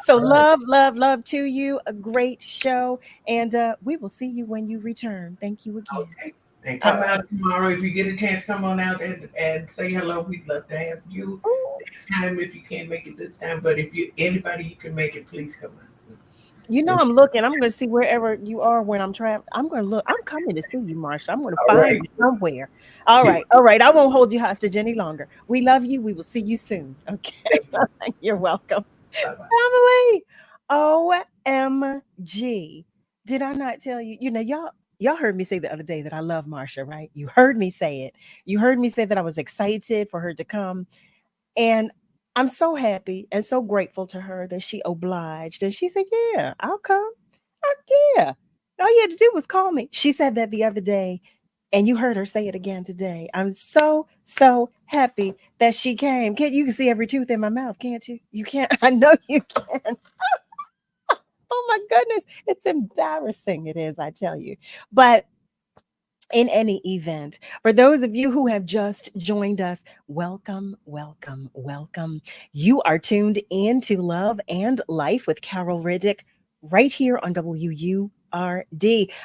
So love to you. A great show. And we will see you when you return. Thank you again. Okay. And come out tomorrow. If you get a chance, come on out and say hello. We'd love to have you next time if you can't make it this time. But if anybody you can make it, please come out. You know, I'm looking. I'm going to see wherever you are when I'm traveling. I'm going to look. I'm coming to see you, Marsha. I'm going to find you somewhere. All right. I won't hold you hostage any longer. We love you. We will see you soon. Okay. You're welcome. Family. OMG. Did I not tell you? You know, y'all heard me say the other day that I love Marsha, right? You heard me say it. You heard me say that I was excited for her to come. And I'm so happy and so grateful to her that she obliged. And she said, yeah, I'll come. Yeah. All you had to do was call me. She said that the other day, and you heard her say it again today. I'm so happy that she came. You can see every tooth in my mouth, can't you? You can't. I know you can. Oh my goodness. It's embarrassing. It is, I tell you. But in any event, for those of you who have just joined us, welcome. You are tuned in to Love and Life with Carol Riddick right here on WURD.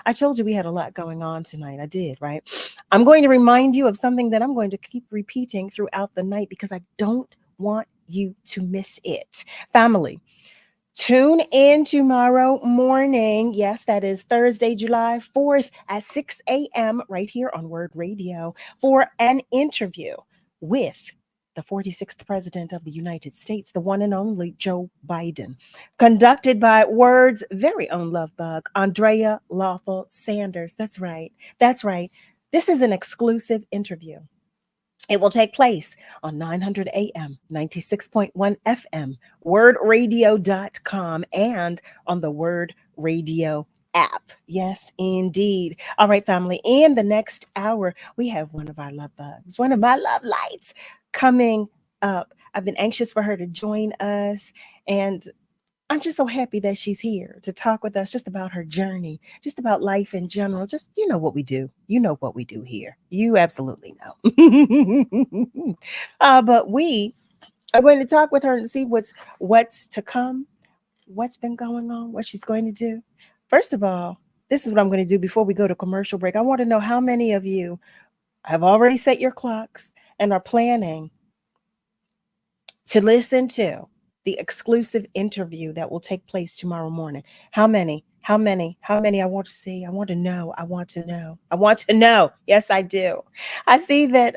I told you we had a lot going on tonight. I did, right? I'm going to remind you of something that I'm going to keep repeating throughout the night because I don't want you to miss it. Family, tune in tomorrow morning. Yes, that is Thursday, July 4th at 6 a.m. right here on Word Radio for an interview with the 46th President of the United States, the one and only Joe Biden, conducted by Word's very own love bug, Andrea Lawful Sanders. That's right. This is an exclusive interview. It will take place on 900 AM, 96.1 FM, wordradio.com, and on the Word Radio app. Yes, indeed. All right, family. In the next hour, we have one of our love bugs, one of my love lights coming up. I've been anxious for her to join us, and I'm just so happy that she's here to talk with us just about her journey, just about life in general. Just, you know what we do. You know what we do here. You absolutely know. But we are going to talk with her and see what's to come, what's been going on, what she's going to do. First of all, this is what I'm going to do before we go to commercial break. I want to know how many of you have already set your clocks and are planning to listen to the exclusive interview that will take place tomorrow morning. How many? I want to see. I want to know. Yes, I do. I see that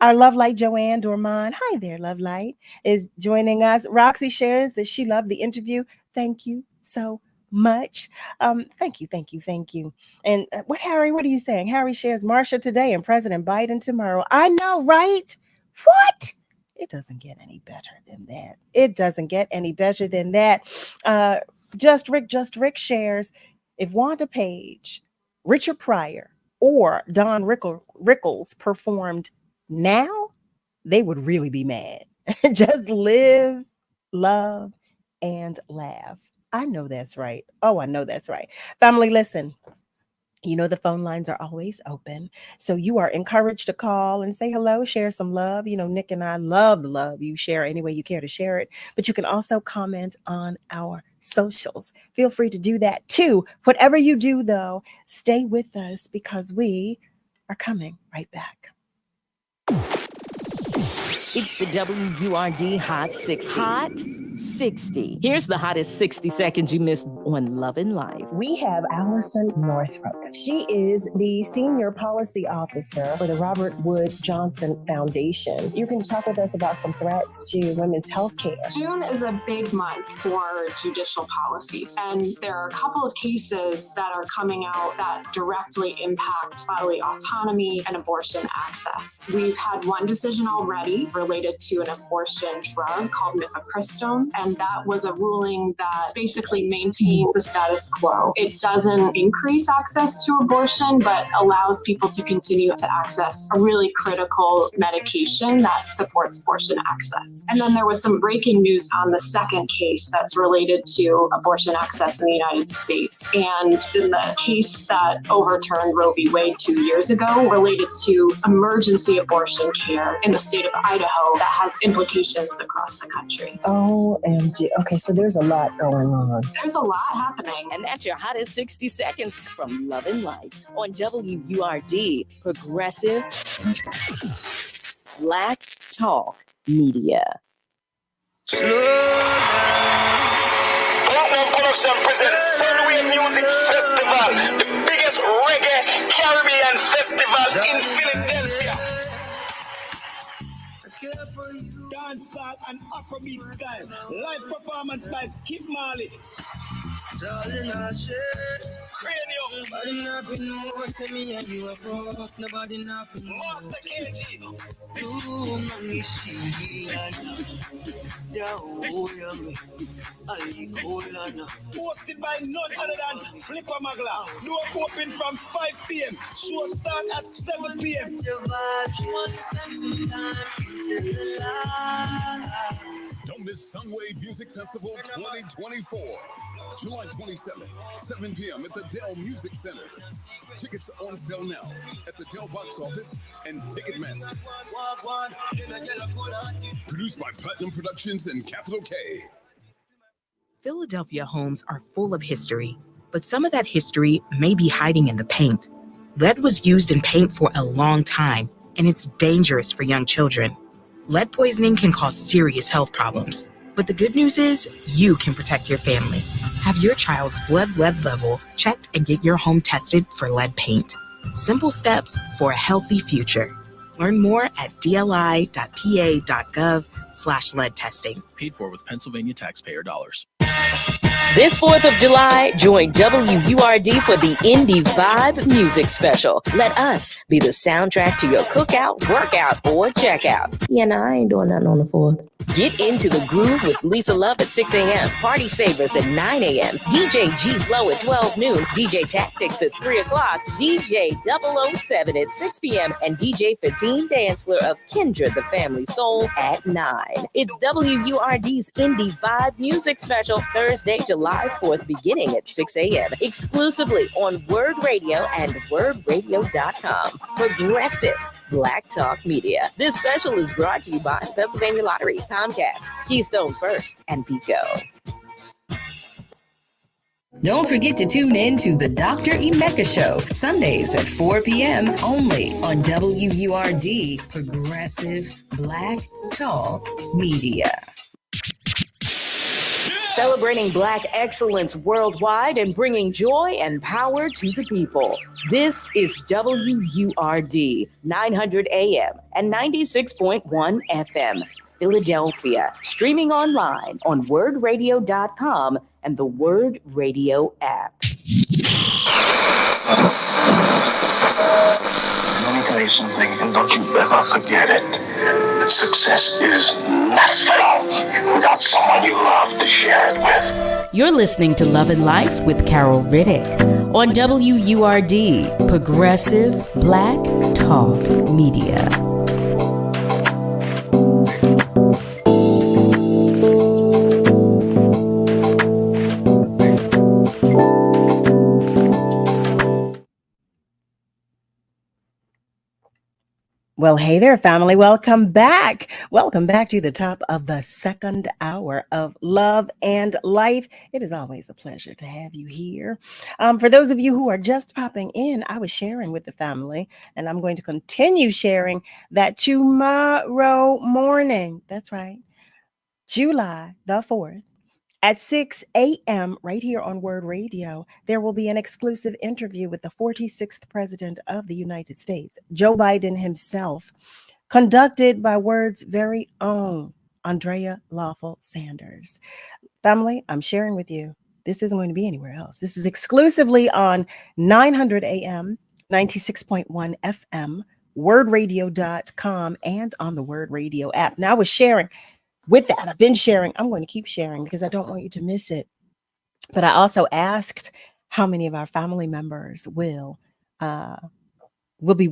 our love light Joanne Dorman, hi there, love light, is joining us. Roxy shares that she loved the interview. Thank you so much. Thank you. And Harry, what are you saying? Harry shares Marsha today and President Biden tomorrow. I know, right? What? It doesn't get any better than that. Just Rick shares, if Wanda Page, Richard Pryor, or Don Rickles performed now, they would really be mad. Just live, love, and laugh. I know that's right. Oh, I know that's right. Family, listen. You know, the phone lines are always open. So you are encouraged to call and say hello, share some love. You know, Nick and I love the love. You share any way you care to share it. But you can also comment on our socials. Feel free to do that too. Whatever you do, though, stay with us because we are coming right back. It's the WURD Hot 60. Hot 60. Here's the hottest 60 seconds you missed on Love and Life. We have Allison Northrop. She is the Senior Policy Officer for the Robert Wood Johnson Foundation. You can talk with us about some threats to women's health care. June is a big month for judicial policies, and there are a couple of cases that are coming out that directly impact bodily autonomy and abortion access. We've had one decision already related to an abortion drug called mifepristone, and that was a ruling that basically maintained the status quo. It doesn't increase access to abortion, but allows people to continue to access a really critical medication that supports abortion access. And then there was some breaking news on the second case that's related to abortion access in the United States. And in the case that overturned Roe v. Wade 2 years ago, related to emergency abortion care in the state of Idaho that has implications across the country. OMG. Okay, so there's a lot going on. There's a lot happening. And that's your hottest 60 seconds from Love and Life on WURD, Progressive Black Talk Media. Platinum Production presents Sunway Music Festival, the biggest reggae Caribbean festival in Philadelphia. Dancehall and Afrobeat style. Live performance by Skip Marley. Darling, I share. Cranium. Nobody nothing more to me and you are broke. Nobody nothing more. Master KG. You money she hosted by none other than Flipper Magla. Door open from 5 p.m. Show start at 7 p.m. Don't miss Sunway Music Festival 2024. July 27th, 7 p.m. at the Dell Music Center. Tickets on sale now at the Dell box office and Ticketmaster. Produced by Platinum Productions and Capital K. Philadelphia homes are full of history, but some of that history may be hiding in the paint. Lead was used in paint for a long time, and it's dangerous for young children. Lead poisoning can cause serious health problems, but the good news is you can protect your family. Have your child's blood lead level checked and get your home tested for lead paint. Simple steps for a healthy future. Learn more at dli.pa.gov/lead testing. Paid for with Pennsylvania taxpayer dollars. This 4th of July, join WURD for the Indie Vibe Music Special. Let us be the soundtrack to your cookout, workout, or checkout. Yeah, no, I ain't doing nothing on the 4th. Get into the groove with Lisa Love at 6 a.m., Party Savers at 9 a.m., DJ G Flow at 12 noon, DJ Tactics at 3 o'clock, DJ 007 at 6 p.m., and DJ Fatine Dantzler of Kendra the Family Soul at 9. It's WURD's Indie Vibe Music Special, Thursday, July 4th, beginning at 6 a.m., exclusively on Word Radio and wordradio.com. Progressive Black Talk Media. This special is brought to you by Pennsylvania Lottery, Comcast, Keystone First, and Pico. Don't forget to tune in to the Dr. Emeka Show, Sundays at 4 p.m. only on WURD, Progressive Black Talk Media. Celebrating Black excellence worldwide and bringing joy and power to the people. This is WURD, 900 AM and 96.1 FM, Philadelphia. Streaming online on wordradio.com and the Word Radio app. Let me tell you something, and don't you ever forget it. Success is nothing without someone you love to share it with. You're listening to Love and Life with Carol Riddick on WURD, Progressive Black Talk Media. Well, hey there, family. Welcome back. Welcome back to the top of the second hour of Love and Life. It is always a pleasure to have you here. For those of you who are just popping in, I was sharing with the family, and I'm going to continue sharing that tomorrow morning. That's right. July the 4th. At 6 a.m., right here on Word Radio, there will be an exclusive interview with the 46th President of the United States, Joe Biden himself, conducted by Word's very own Andrea Lawful Sanders. Family, I'm sharing with you, this isn't going to be anywhere else. This is exclusively on 900 AM, 96.1 FM, wordradio.com, and on the Word Radio app. Now, I was sharing with that. I've been sharing. I'm going to keep sharing because I don't want you to miss it. But I also asked how many of our family members will be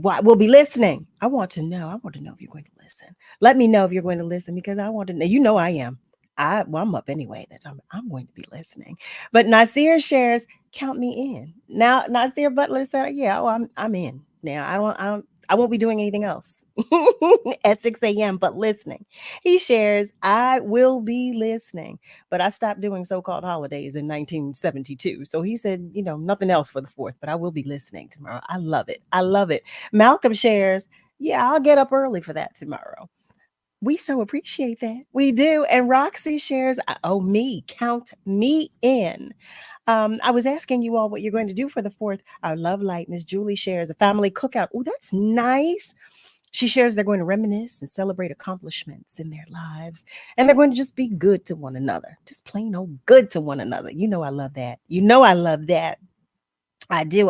listening. I want to know. I want to know if you're going to listen. Let me know if you're going to listen because I want to know. You know I am. I'm up anyway. I'm going to be listening. But Nasir shares, count me in. Now Nasir Butler said, yeah, I'm in. Now I won't be doing anything else at 6 a.m. but listening. He shares, I will be listening, but I stopped doing so-called holidays in 1972. So he said, nothing else for the 4th, but I will be listening tomorrow. I love it. I love it. Malcolm shares, yeah, I'll get up early for that tomorrow. We so appreciate that. We do. And Roxy shares, count me in. I was asking you all what you're going to do for the 4th. Our love light, Miss Julie shares a family cookout. Oh, that's nice. She shares they're going to reminisce and celebrate accomplishments in their lives. And they're going to just be good to one another. Just plain old good to one another. I love that. I love that. I do.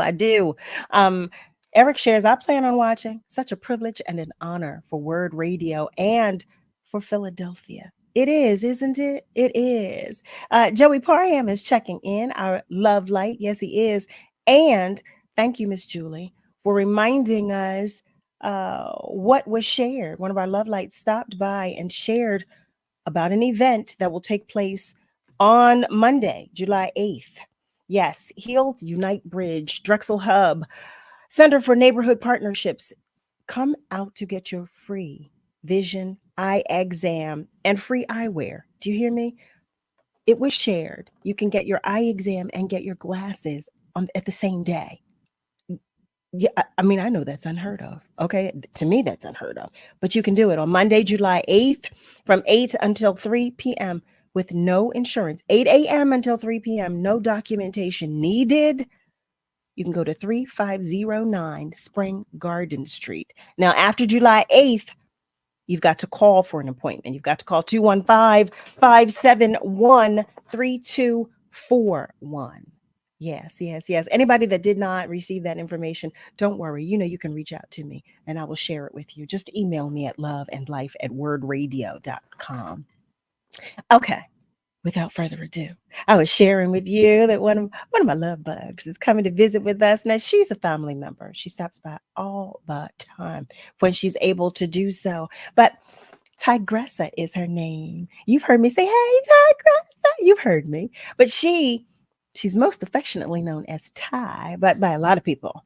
Eric shares, I plan on watching. Such a privilege and an honor for Word Radio and for Philadelphia. It is, isn't it? It is. Joey Parham is checking in, our love light. Yes, he is. And thank you, Miss Julie, for reminding us what was shared. One of our love lights stopped by and shared about an event that will take place on Monday, July 8th. Yes, Healed Unite Bridge, Drexel Hub, Center for Neighborhood Partnerships. Come out to get your free vision eye exam and free eyewear. Do you hear me? It was shared. You can get your eye exam and get your glasses at the same day. Yeah, I mean, I know that's unheard of. Okay. To me, that's unheard of. But you can do it on Monday, July 8th from 8 until 3 p.m. with no insurance. 8 a.m. until 3 p.m. No documentation needed. You can go to 3509 Spring Garden Street. Now, after July 8th, you've got to call for an appointment. You've got to call 215-571-3241. Yes. Anybody that did not receive that information, don't worry. You can reach out to me and I will share it with you. Just email me at loveandlife@wordradio.com. Okay. Without further ado, I was sharing with you that one of my love bugs is coming to visit with us. Now, she's a family member. She stops by all the time when she's able to do so. But Tygressa is her name. You've heard me say, hey, Tygressa. You've heard me. But she's most affectionately known as Ty, but by a lot of people.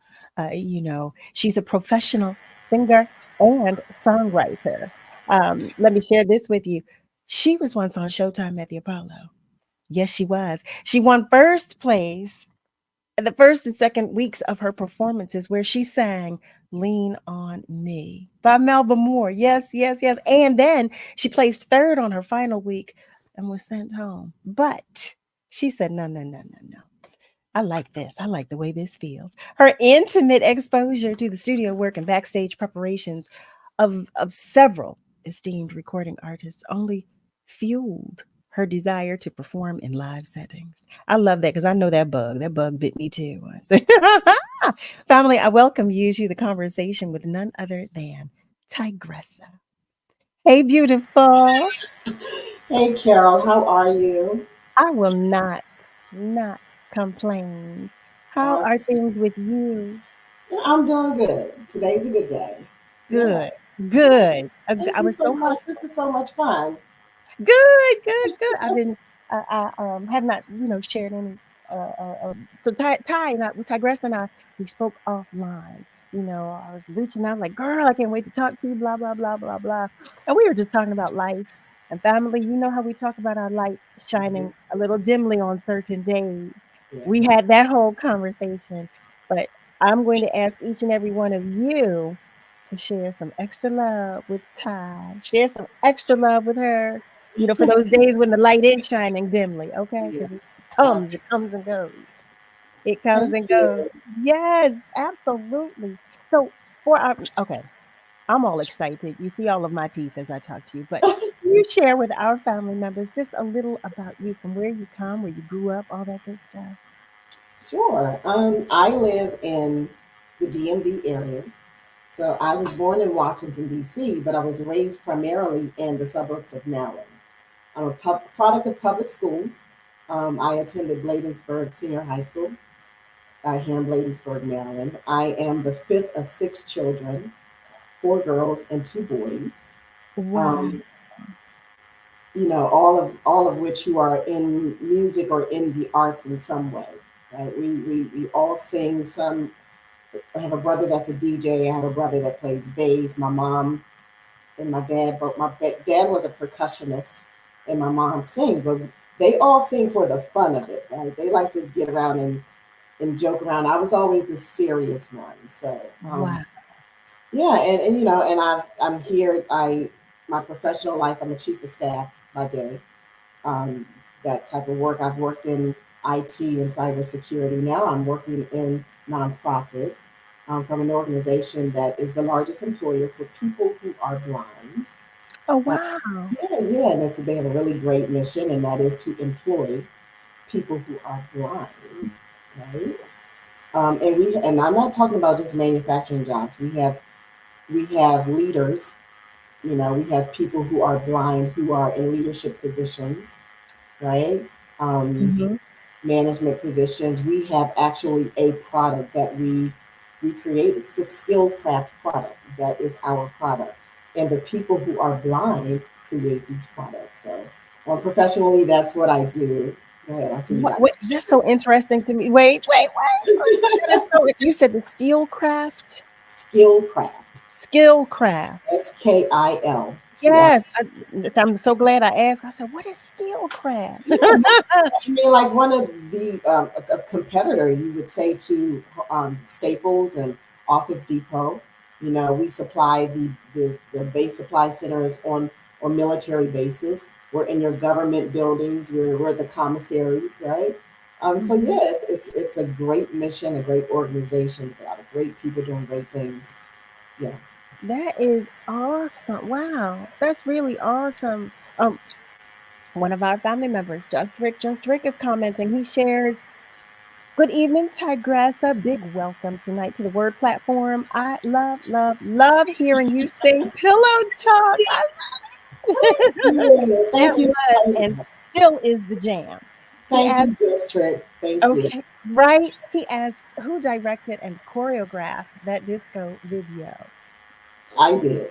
She's a professional singer and songwriter. Let me share this with you. She was once on Showtime at the Apollo. Yes, she was. She won first place the first and second weeks of her performances where she sang Lean on Me by Melba Moore. Yes. And then she placed third on her final week and was sent home. But she said, no. I like this. I like the way this feels. Her intimate exposure to the studio work and backstage preparations of several esteemed recording artists only fueled her desire to perform in live settings. I love that because I know that bug. That bug bit me too. Family, I welcome you to the conversation with none other than Tygressa. Hey, beautiful. Hey, Carol, how are you? I will not complain. How are things with you? I'm doing good. Today's a good day. Good. Thank I you was so so much. This is so much fun. good. I've been, I have not, shared any. So Ty and I, Tygressa and I, we spoke offline. I was reaching out like, girl, I can't wait to talk to you, blah, blah, blah, blah, blah. And we were just talking about life and family. You know how we talk about our lights shining a little dimly on certain days. Yeah. We had that whole conversation, but I'm going to ask each and every one of you to share some extra love with Ty. Share some extra love with her, for those days when the light is shining dimly, okay? Yeah. Because it comes and goes. It comes Thank and goes. you. Yes, absolutely. So okay, I'm all excited. You see all of my teeth as I talk to you, but can you share with our family members just a little about you, from where you come, where you grew up, all that good stuff? Sure. I live in the DMV area. So I was born in Washington, D.C., but I was raised primarily in the suburbs of Maryland. I'm a product of public schools. I attended Bladensburg Senior High School here in Bladensburg, Maryland. I am the fifth of six children, four girls and two boys. Wow. All of which who are in music or in the arts in some way. Right? We all sing some. I have a brother that's a DJ. I have a brother that plays bass. My mom and my dad, but dad was a percussionist and my mom sings, but they all sing for the fun of it, right? They like to get around and joke around. I was always the serious one. So Wow. yeah, and I'm here. My professional life, I'm a chief of staff by day. Um, that type of work. I've worked in IT and cybersecurity. Now I'm working in nonprofit from an organization that is the largest employer for people who are blind. Oh, Uh, wow. yeah, and they have a really great mission, and that is to employ people who are blind, right? And I'm not talking about just manufacturing jobs. We have leaders. We have people who are blind who are in leadership positions, right? Um, Mhm. Management positions. We have actually a product that we create. It's the skill craft product. That is our product. And the people who are blind create these products. So professionally, that's what I do. Go ahead. I see you got That's so interesting to me. Wait. That is so. You said the steel craft, skill craft. skill craft. SKIL. Yes, I'm so glad I asked. I said, "What is steel craft?" I mean, like one of the a competitor, you would say to Staples and Office Depot. We supply the base supply centers on military bases. We're in your government buildings. We're the commissaries, right? So yeah, it's a great mission, a great organization. It's a lot of great people doing great things. Yeah. That is awesome. Wow, that's really awesome. One of our family members, Just Rick is commenting. He shares, "Good evening, Tygressa. Big welcome tonight to the Word platform. I love, love, love hearing you sing Pillow Talk. Thank That you was so and much. still is the jam." He Thank you, asks, District. Thank you. okay, right? He asks, who directed and choreographed that disco video? I did.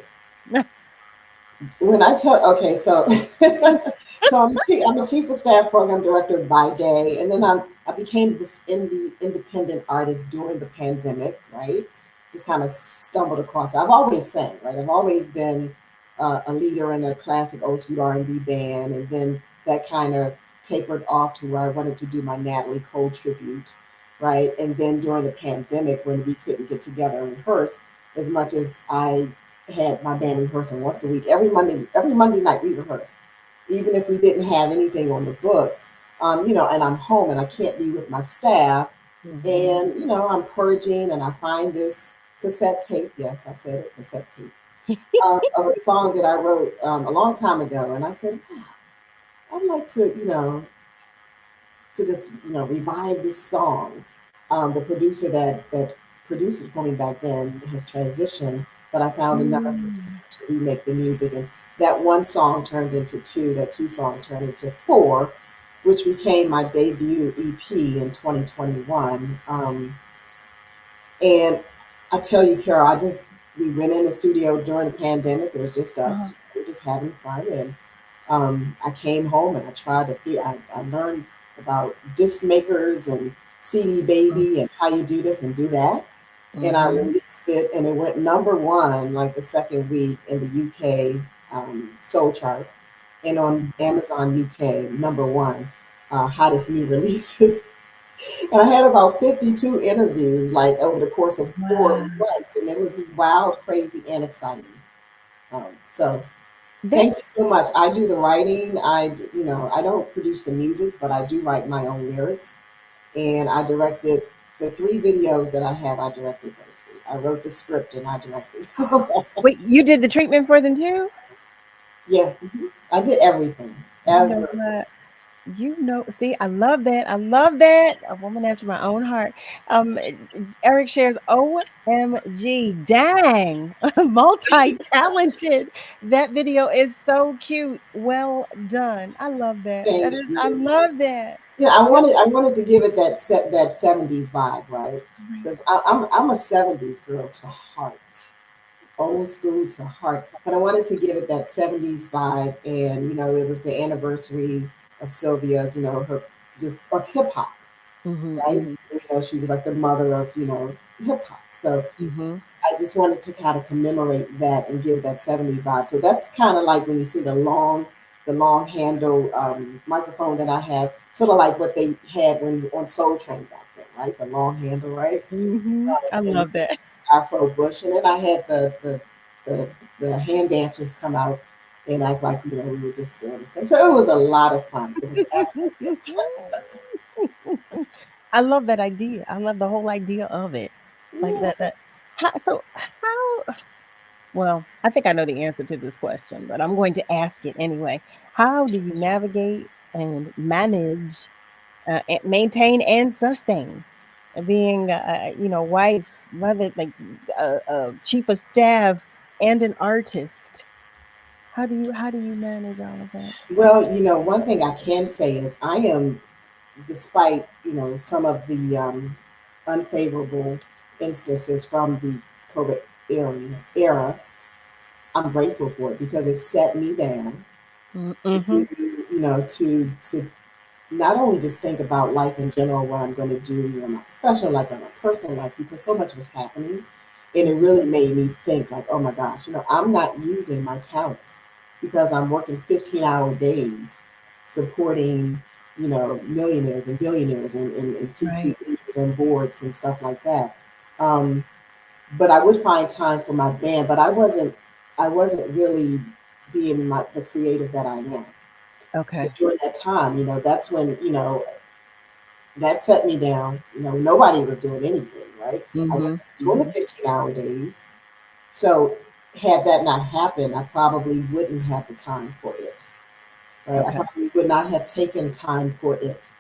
When I tell, okay, so I'm a chief of staff program director by day, and then I became this independent artist during the pandemic, right? Just kind of stumbled across. I've always sang, right? I've always been a leader in a classic old school R&B band, and then that kind of tapered off to where I wanted to do my Natalie Cole tribute, right? And then during the pandemic, when we couldn't get together and rehearse as much as I had my band rehearsing once a week. Every Monday night we rehearse, even if we didn't have anything on the books. And I'm home and I can't be with my staff. And I'm purging and I find this cassette tape. Yes, I said it, cassette tape of a song that I wrote a long time ago. And I said, I'd like to just revive this song. The producer that produced it for me back then has transitioned, but I found another producer to remake the music, and that one song turned into two. That two song turned into four, which became my debut EP in 2021. And I tell you, Carol, we went in the studio during the pandemic. It was just us. We were just having fun, and I came home and I tried to figure. I learned about disc makers and CD Baby and how you do this and do that. and I released it, and it went #1 like the second week in the UK soul chart, and on Amazon UK #1 hottest new releases. And I had about 52 interviews like over the course of 4 months, and it was wild, crazy, and exciting. So thank you so much. I do the writing. I don't produce the music, but I do write my own lyrics. And I directed the 3 videos that I have. I directed those 3. I wrote the script and I directed. Wait, you did the treatment for them too? Yeah, I did everything. You know what? See, I love that. I love that. A woman after my own heart. Eric shares, OMG, dang, multi-talented. That video is so cute. Well done. I love that. Thank I you. love that. Yeah, I wanted to give it that 70s vibe, right? Because I'm a 70s girl to heart. Old school to heart. But I wanted to give it that 70s vibe. And, it was the anniversary of Sylvia's, her just of hip hop, right? She was like the mother of, hip hop. So I just wanted to kind of commemorate that and give that 70s vibe. So that's kind of like when you see the long handle microphone that I have, sort of like what they had on Soul Train back then, right? The long handle, right? I love that. Afro bush, and then I had the hand dancers come out and act like we were just doing this thing. So it was a lot of fun. It was absolutely fun. I love that idea. I love the whole idea of it. Like that. Well, I think I know the answer to this question, but I'm going to ask it anyway. How do you navigate and manage, maintain and sustain being, wife, mother, like chief of staff, and an artist? How do you manage all of that? Well, one thing I can say is I am, despite some of the unfavorable instances from the COVID era, I'm grateful for it because it set me down to do, to not only just think about life in general, what I'm going to do in my professional life and my personal life, because so much was happening. And it really made me think like, oh my gosh, I'm not using my talents because I'm working 15-hour days supporting, millionaires and billionaires and C-suite leaders and boards and stuff like that. But I would find time for my band, but I wasn't really being the creative that I am. Okay. But during that time, that's when, that set me down. Nobody was doing anything, right? I wasn't doing the 15-hour days. So had that not happened, I probably wouldn't have the time for it. Right? Okay. I probably would not have taken time for it.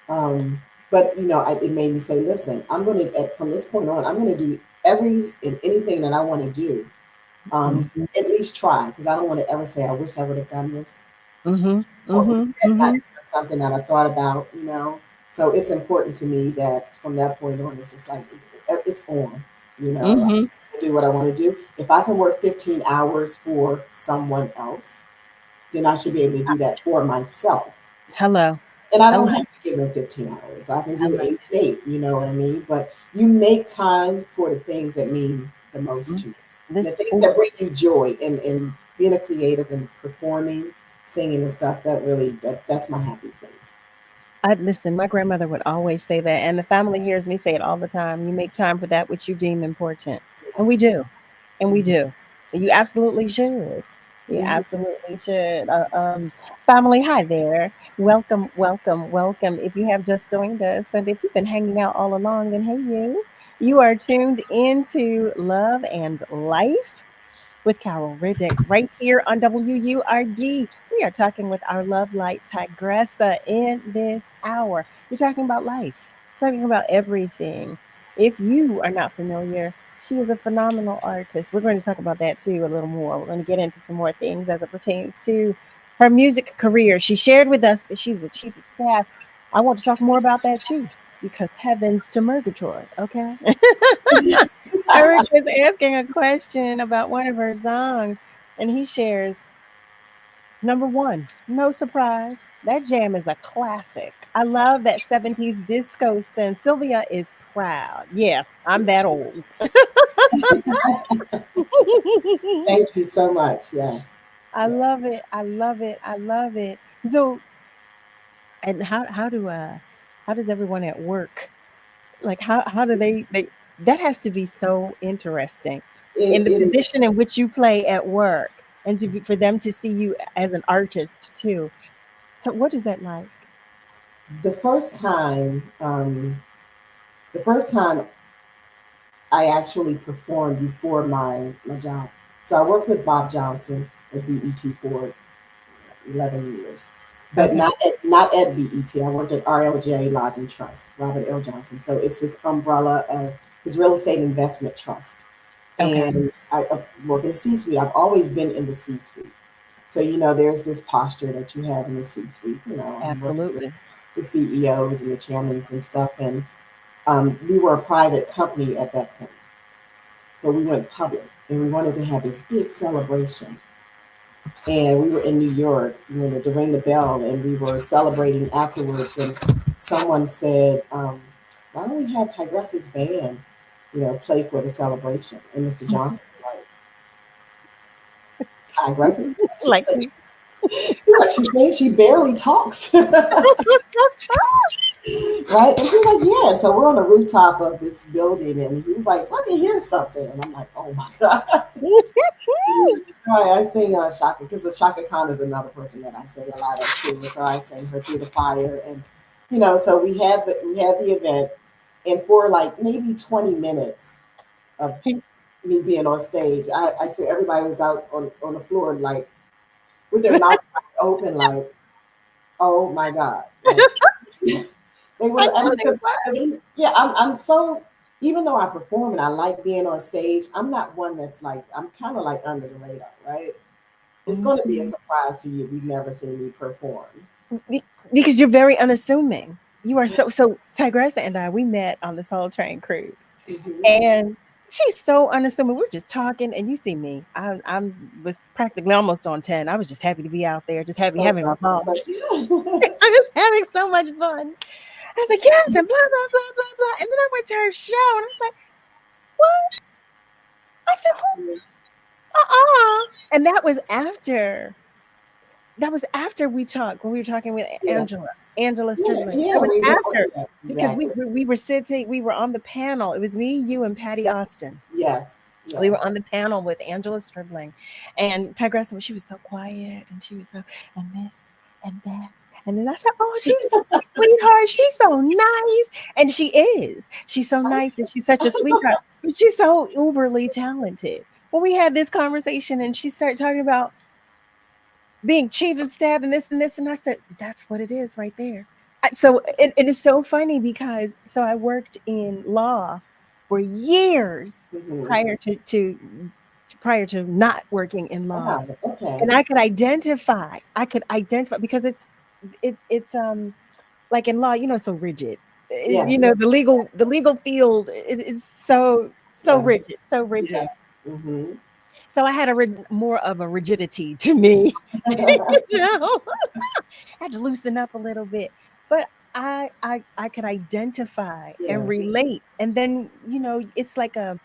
But it made me say, listen, I'm going to, from this point on, I'm going to do anything that I want to do. At least try, because I don't want to ever say, I wish I would have done this. Something that I thought about, So it's important to me that from that point on, it's just like, it's on, I do what I want to do. If I can work 15 hours for someone else, then I should be able to do that for myself. Hello. And I don't have to give them 15 hours. I can do 8 and 8, you know what I mean? But you make time for the things that mean the most to you. The things that bring you joy and being a creative and performing, singing and stuff, that's my happy place. Listen, my grandmother would always say that, and the family hears me say it all the time. You make time for that which you deem important. Yes. And we do. And we do. And you absolutely should. You absolutely should. Family, hi there. Welcome, welcome, welcome. If you have just joined us, and if you've been hanging out all along, then hey, you are tuned into Love and Life with Carol Riddick right here on WURD. We are talking with our love light Tygressa in this hour. We're talking about life, talking about everything. If you are not familiar, she is a phenomenal artist. We're going to talk about that too a little more. We're going to get into some more things as it pertains to her music career. She shared with us that she's the chief of staff. I want to talk more about that too, because heavens to Murgatroyd, okay? Eric is asking a question about one of her songs, and he shares, #1, no surprise, that jam is a classic. I love that 70s disco spin. Sylvia is proud. Yeah, I'm that old. Thank you so much. Yes. I love it. I love it. I love it. So, and how does everyone at work, like how do they that has to be so interesting in the It is. position in which you play at work, and for them to see you as an artist too. So what is that like? The first time, the first time I actually performed before my job. So I worked with Bob Johnson at BET for 11 years, but Okay. not at BET. I worked at RLJ Lodging Trust, Robert L. Johnson. So it's his umbrella of his real estate investment trust. Okay. And I work in the C-suite. I've always been in the C-suite. So, there's this posture that you have in the C-suite, I'm working with Absolutely. the CEOs and the chairmen and stuff. And we were a private company at that point, but we went public and we wanted to have this big celebration. And we were in New York, to ring the bell, and we were celebrating afterwards. And someone said, "Why don't we have Tygressa's band, play for the celebration?" And Mr. Johnson was like, "Tygressa's band?" She Like, said, she's saying she barely talks. Right? And she's like, "Yeah." So we're on the rooftop of this building, and he was like, "Let me hear something." And I'm like, "Oh my God." Right, I sing Shaka, because the Shaka Khan is another person that I sing a lot of too. So I sing her Through the Fire, and so we had the event, and for like maybe 20 minutes of me being on stage, I swear everybody was out on the floor like with their mouth open, like, "Oh my God!" Like, they were. I I know mean, they because were. yeah, I'm so. Even though I perform and I like being on stage, I'm not one that's like, I'm kind of like under the radar, right? It's going to be a Mhm. surprise to you if you've never seen me perform. Because you're very unassuming. You are so Tigressa and I, we met on the Soul Train cruise. Mhm. And she's so unassuming. We're just talking, and you see me. I was practically almost on 10. I was just happy to be out there, just happy So having a ball. so I was having so much fun. I was like, yes, and blah, blah, blah, blah, blah. And then I went to her show, and I was like, what? I said, who? And that was after we talked, when we were talking with yeah, Angela yeah, Stridling. yeah. That was We were, after, yeah, because exactly. we were sitting, we were on the panel. It was me, you, and Patty Austin. Yes, We yes. were on the panel with Angela Stridling, and Tigressa. She was so quiet, and she was so, and this and that. And then I said, "Oh, she's so sweetheart. She's so nice." And she is. She's so nice, and she's such a sweetheart. But she's so uberly talented. Well, we had this conversation, and she started talking about being chief of staff and this and this. And I said, "That's what it is right there." So it is so funny because I worked in law for years Mhm. prior to not working in law, Wow. Okay. and I could identify because it's like in law, it's so rigid. Yes. The legal field, it is so Yes. rigid, so rigid. Yes. Hmm. So I had more of a rigidity to me. you know had to loosen up a little bit, but I could identify and Yeah. relate, and then it's like oh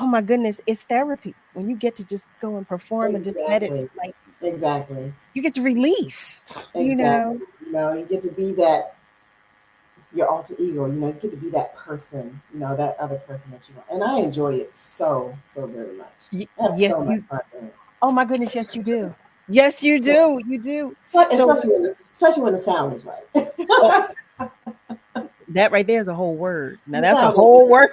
my goodness, it's therapy when you get to just go and perform and just let it, Exactly. like, Exactly. you get to release, Exactly. You get to be that your alter ego. You get to be that person. That other person that you want. And I enjoy it so very much. I have Yes, so much you. fun doing it. Oh my goodness, yes, you do. Yes, you Yeah. do. You do. So Especially when the sound is right. oh, that right there is a whole word. Now The that's a sound is whole word.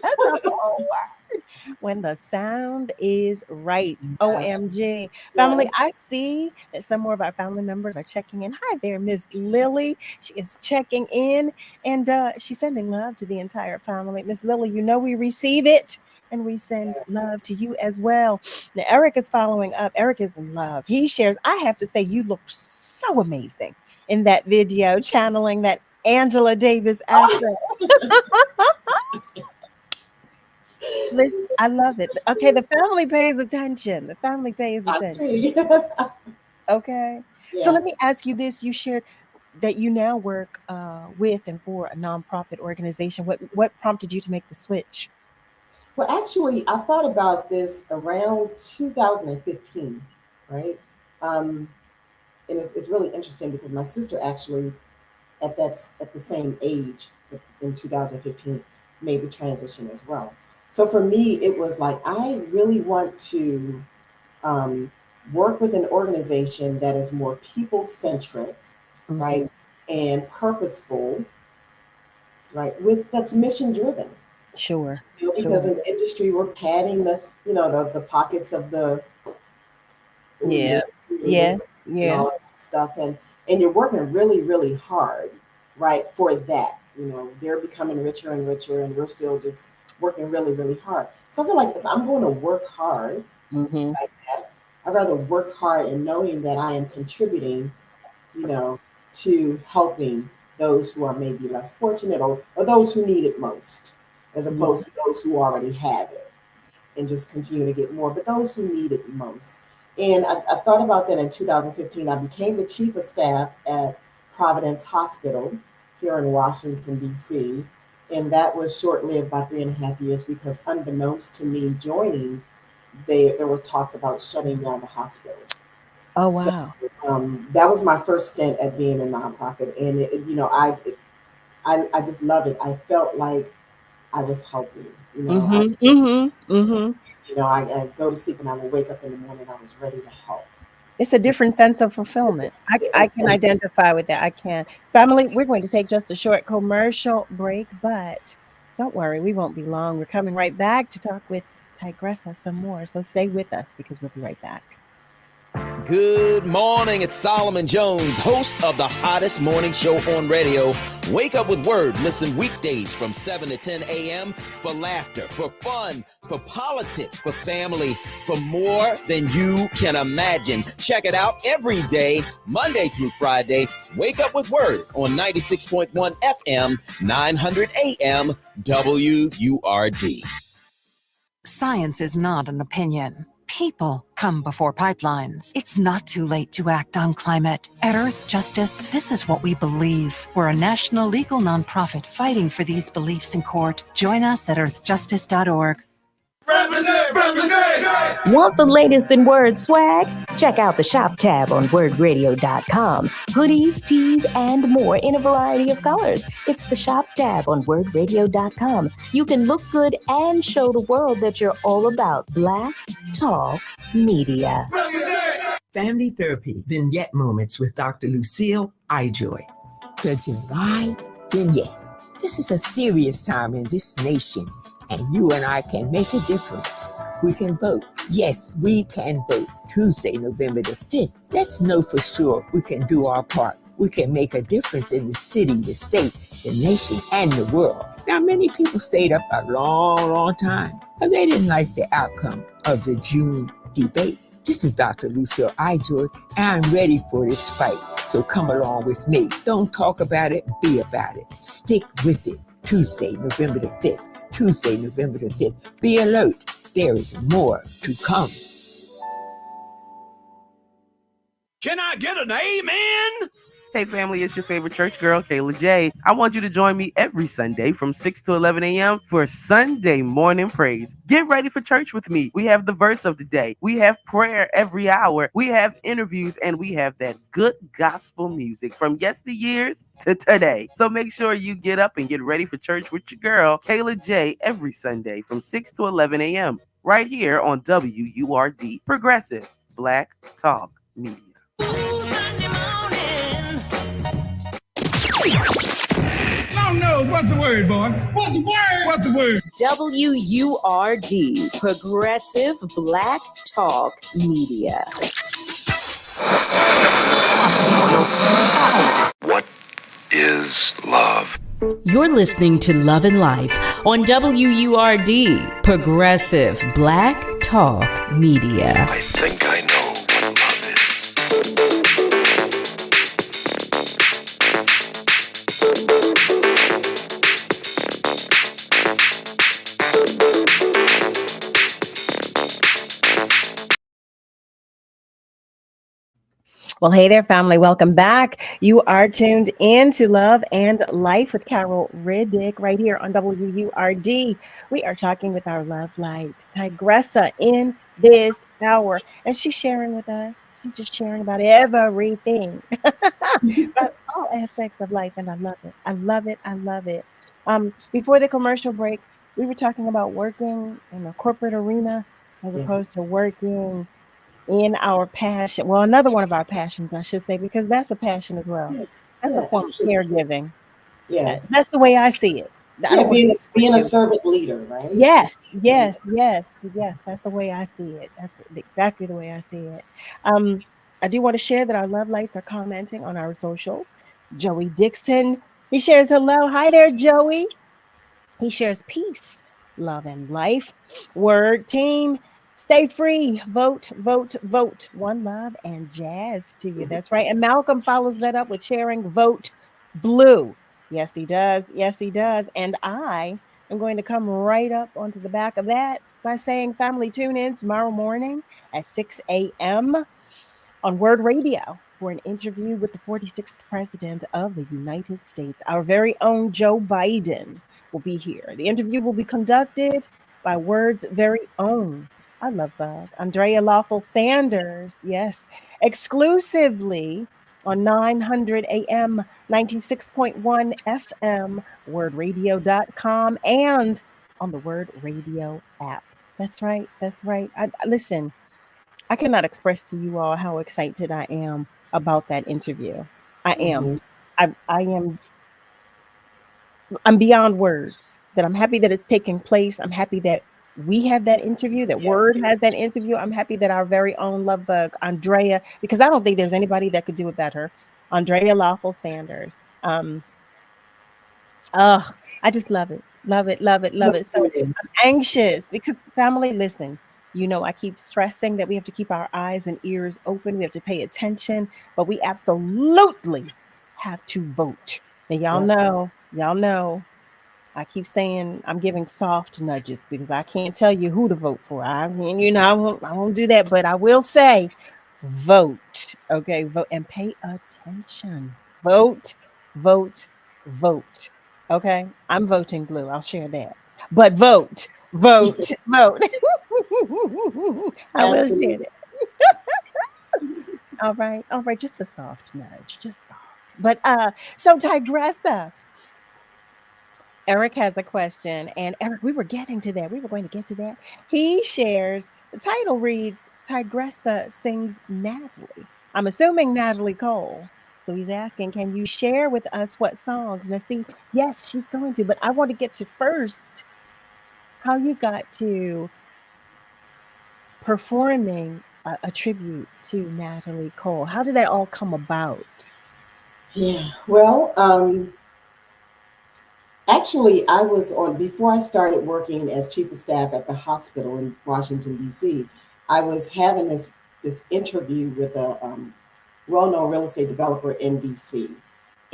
That's a whole word. When the sound is right. yes. OMG. Family, Yes. I see that some more of our family members are checking in. Hi there, Miss Lily. She is checking in, and she's sending love to the entire family. Miss Lily, we receive it. And we send love to you as well. Now, Eric is following up. Eric is in love. He shares, I have to say, you look so amazing in that video, channeling that Angela Davis accent. Listen, I love it. Okay, the family pays attention. The family pays I attention. see. Okay. So Yeah. let me ask you this. You shared, that you now work with and for a nonprofit organization. What prompted you to make the switch? Well, actually, I thought about this around 2015, right? And it's really interesting because my sister actually at the same age in 2015 made the transition as well. So for me, it was like I really want to work with an organization that is more people centric, right, and purposeful, right, with that's mission driven. Sure. Because in the industry we're padding the pockets of the Yes. leaders and all Yes. that stuff, and you're working really, really hard, right, for that. They're becoming richer and richer, and we're still just working really, really hard. So I feel like if I'm going to work hard like that, I'd rather work hard and knowing that I am contributing, to helping those who are maybe less fortunate or those who need it most, as opposed to those who already have it and just continue to get more, but those who need it most. And I thought about that in 2015. I became the chief of staff at Providence Hospital here in Washington, D.C. And that was short-lived by 3.5 years because unbeknownst to me joining, there were talks about shutting down the hospital. Oh, wow. So, that was my first stint at being a nonprofit. And, I just loved it. I felt like I was helping, I go to sleep and I will wake up in the morning, I was ready to help. It's a different sense of fulfillment. I can identify with that. I can. Family, we're going to take just a short commercial break, but don't worry, we won't be long. We're coming right back to talk with Tygressa some more. So stay with us because we'll be right back. Good morning. It's Solomon Jones, host of the hottest morning show on radio. Wake up with Word. Listen weekdays from 7 to 10 a.m. for laughter, for fun, for politics, for family, for more than you can imagine. Check it out every day, Monday through Friday. Wake up with Word on 96.1 FM, 900 AM, WURD. Science is not an opinion. People come before pipelines. It's not too late to act on climate. At Earth Justice, this is what we believe. We're a national legal nonprofit fighting for these beliefs in court. Join us at earthjustice.org. Want the latest in Word swag? Check out the shop tab on wordradio.com. Hoodies, tees, and more in a variety of colors. It's the shop tab on wordradio.com. You can look good and show the world that you're all about Black Talk Media. Family Therapy Vignette Moments with Dr. Lucille Ijoy. The July Vignette. This is a serious time in this nation, and you and I can make a difference. We can vote. Yes, we can vote. Tuesday, November the 5th. Let's know for sure we can do our part. We can make a difference in the city, the state, the nation, and the world. Now, many people stayed up a long time because they didn't like the outcome of the June debate. This is Dr. Lucille Ijoy, and I'm ready for this fight. So come along with me. Don't talk about it, be about it. Stick with it. Tuesday, November the 5th. Tuesday, November the 5th. Be alert. There is more to come. Can I get an amen? Hey family, it's your favorite church girl, Kayla J. I want you to join me every Sunday from 6 to 11 a.m. for Sunday morning praise. Get ready for church with me. We have the verse of the day. We have prayer every hour. We have interviews, and we have that good gospel music from yesteryears to today. So make sure you get up and get ready for church with your girl, Kayla J, every Sunday from 6 to 11 a.m. right here on WURD, Progressive Black Talk Media. Long nose, what's the word, boy? What's the word? What's the word? WURD, Progressive Black Talk Media. What is love? You're listening to Love and Life on WURD, Progressive Black Talk Media. I think I know what love is. Well, hey there, family. Welcome back. You are tuned in to Love and Life with Carol Riddick right here on WURD. We are talking with our love light, Tygressa, in this hour. And she's sharing with us. She's just sharing about everything, about all aspects of life. And I love it. I love it. I love it. Before the commercial break, we were talking about working in the corporate arena as opposed to working in our passion. Well, another one of our passions, I should say, because that's a passion as well. That's a form of caregiving. Yeah. That's the way I see it. I don't Being, want to being a servant leader, right? Yes, yes, yes, yes. That's the way I see it. That's exactly the way I see it. I do want to share that our love lights are commenting on our socials. Joey Dixon, he shares hello. Hi there, Joey. He shares peace, love, and life. Word team, stay free. Vote, vote, vote. One love and jazz to you. That's right. And Malcolm follows that up with sharing vote blue. Yes, he does. Yes, he does. And I am going to come right up onto the back of that by saying, family, tune in tomorrow morning at 6 a.m. on Word Radio for an interview with the 46th President of the United States. Our very own Joe Biden will be here. The interview will be conducted by Word's very own, I love Bug, Andrea Lawful Sanders. Yes, exclusively on 900 AM, 96.1 FM, wordradio.com, and on the Word Radio app. That's right. That's right. Listen, I cannot express to you all how excited I am about that interview. I am. I am. I'm beyond words. That I'm happy that it's taking place. I'm happy that we have that interview. That Word has that interview. I'm happy that our very own love bug, Andrea, because I don't think there's anybody that could do it better. Andrea Lawful Sanders. Oh, I just love it. Love it, love it, love it. So I'm anxious because family, listen, you know, I keep stressing that we have to keep our eyes and ears open. We have to pay attention, but we absolutely have to vote. And y'all know, I keep saying I'm giving soft nudges because I can't tell you who to vote for. I mean, you know, I won't do that, but I will say vote. Okay, vote and pay attention. Vote, vote, vote. Okay, I'm voting blue. I'll share that. But vote, vote, vote. I will share that. All right. Just a soft nudge, just soft. But so Tygressa, Eric has a question, and Eric, we were getting to that. We were going to get to that. He shares the title reads Tygressa sings Natalie. I'm assuming Natalie Cole. So he's asking, can you share with us what songs? Now, see, yes, she's going to, but I want to get to first how you got to performing a tribute to Natalie Cole. How did that all come about? Yeah, well, actually, I was on, before I started working as chief of staff at the hospital in Washington, D.C., I was having this interview with a well-known real estate developer in D.C.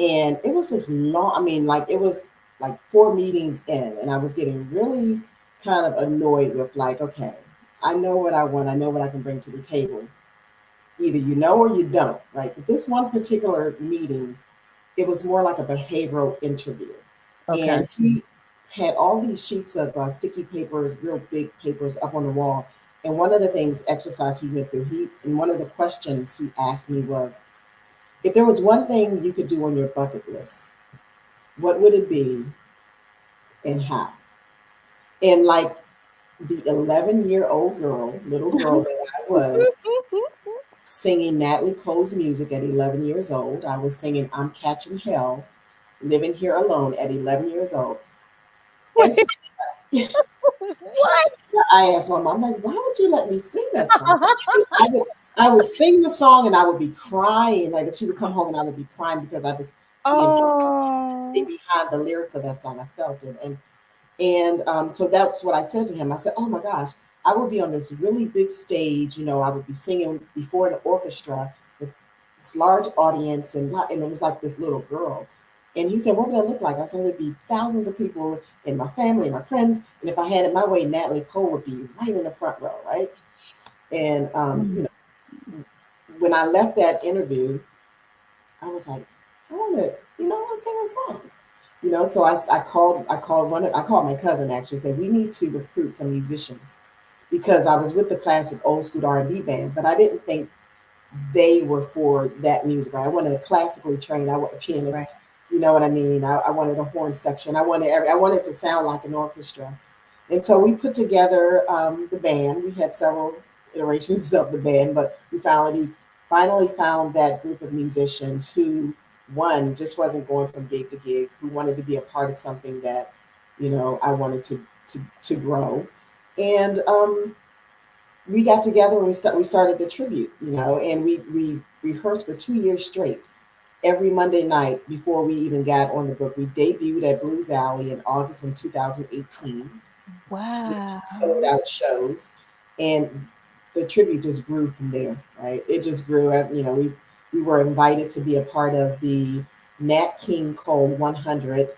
And it was this long, I mean, like, it was like 4 meetings in, and I was getting really kind of annoyed with, like, okay, I know what I want. I know what I can bring to the table. Either you know or you don't, right? But this one particular meeting, it was more like a behavioral interview. Okay. And he had all these sheets of sticky papers, real big papers up on the wall. And one of the things, exercise he went through, and one of the questions he asked me was, if there was one thing you could do on your bucket list, what would it be and how? And like the 11-year-old little girl that I was, singing Natalie Cole's music at 11 years old. I was singing I'm Catching Hell, Living Here Alone at 11 years old. And so, what? I asked my mom, I'm like, why would you let me sing that song? I would sing the song and I would be crying. Like, she would come home and I would be crying because I just stay behind the lyrics of that song. I felt it. And so that's what I said to him. I said, oh my gosh, I would be on this really big stage. You know, I would be singing before an orchestra with this large audience, and it was like this little girl. And he said, what would I look like? I said, it would be thousands of people in my family and my friends. And if I had it my way, Natalie Cole would be right in the front row, right? And, you know, when I left that interview, I was like, I want to sing her songs. So I called my cousin actually and said, we need to recruit some musicians because I was with the classic old school R&B band, but I didn't think they were for that music. Right? I wanted a classically trained, I want a pianist. Right. You know what I mean? I wanted a horn section. I wanted it to sound like an orchestra. And so we put together the band. We had several iterations of the band, but we finally found that group of musicians who, one, just wasn't going from gig to gig, who wanted to be a part of something that, I wanted to grow. And we got together and we started the tribute, and we rehearsed for 2 years straight. Every Monday night before we even got on the book. We debuted at Blues Alley in August in 2018. Wow. Sold out shows. And the tribute just grew from there, right? It just grew. We were invited to be a part of the Nat King Cole 100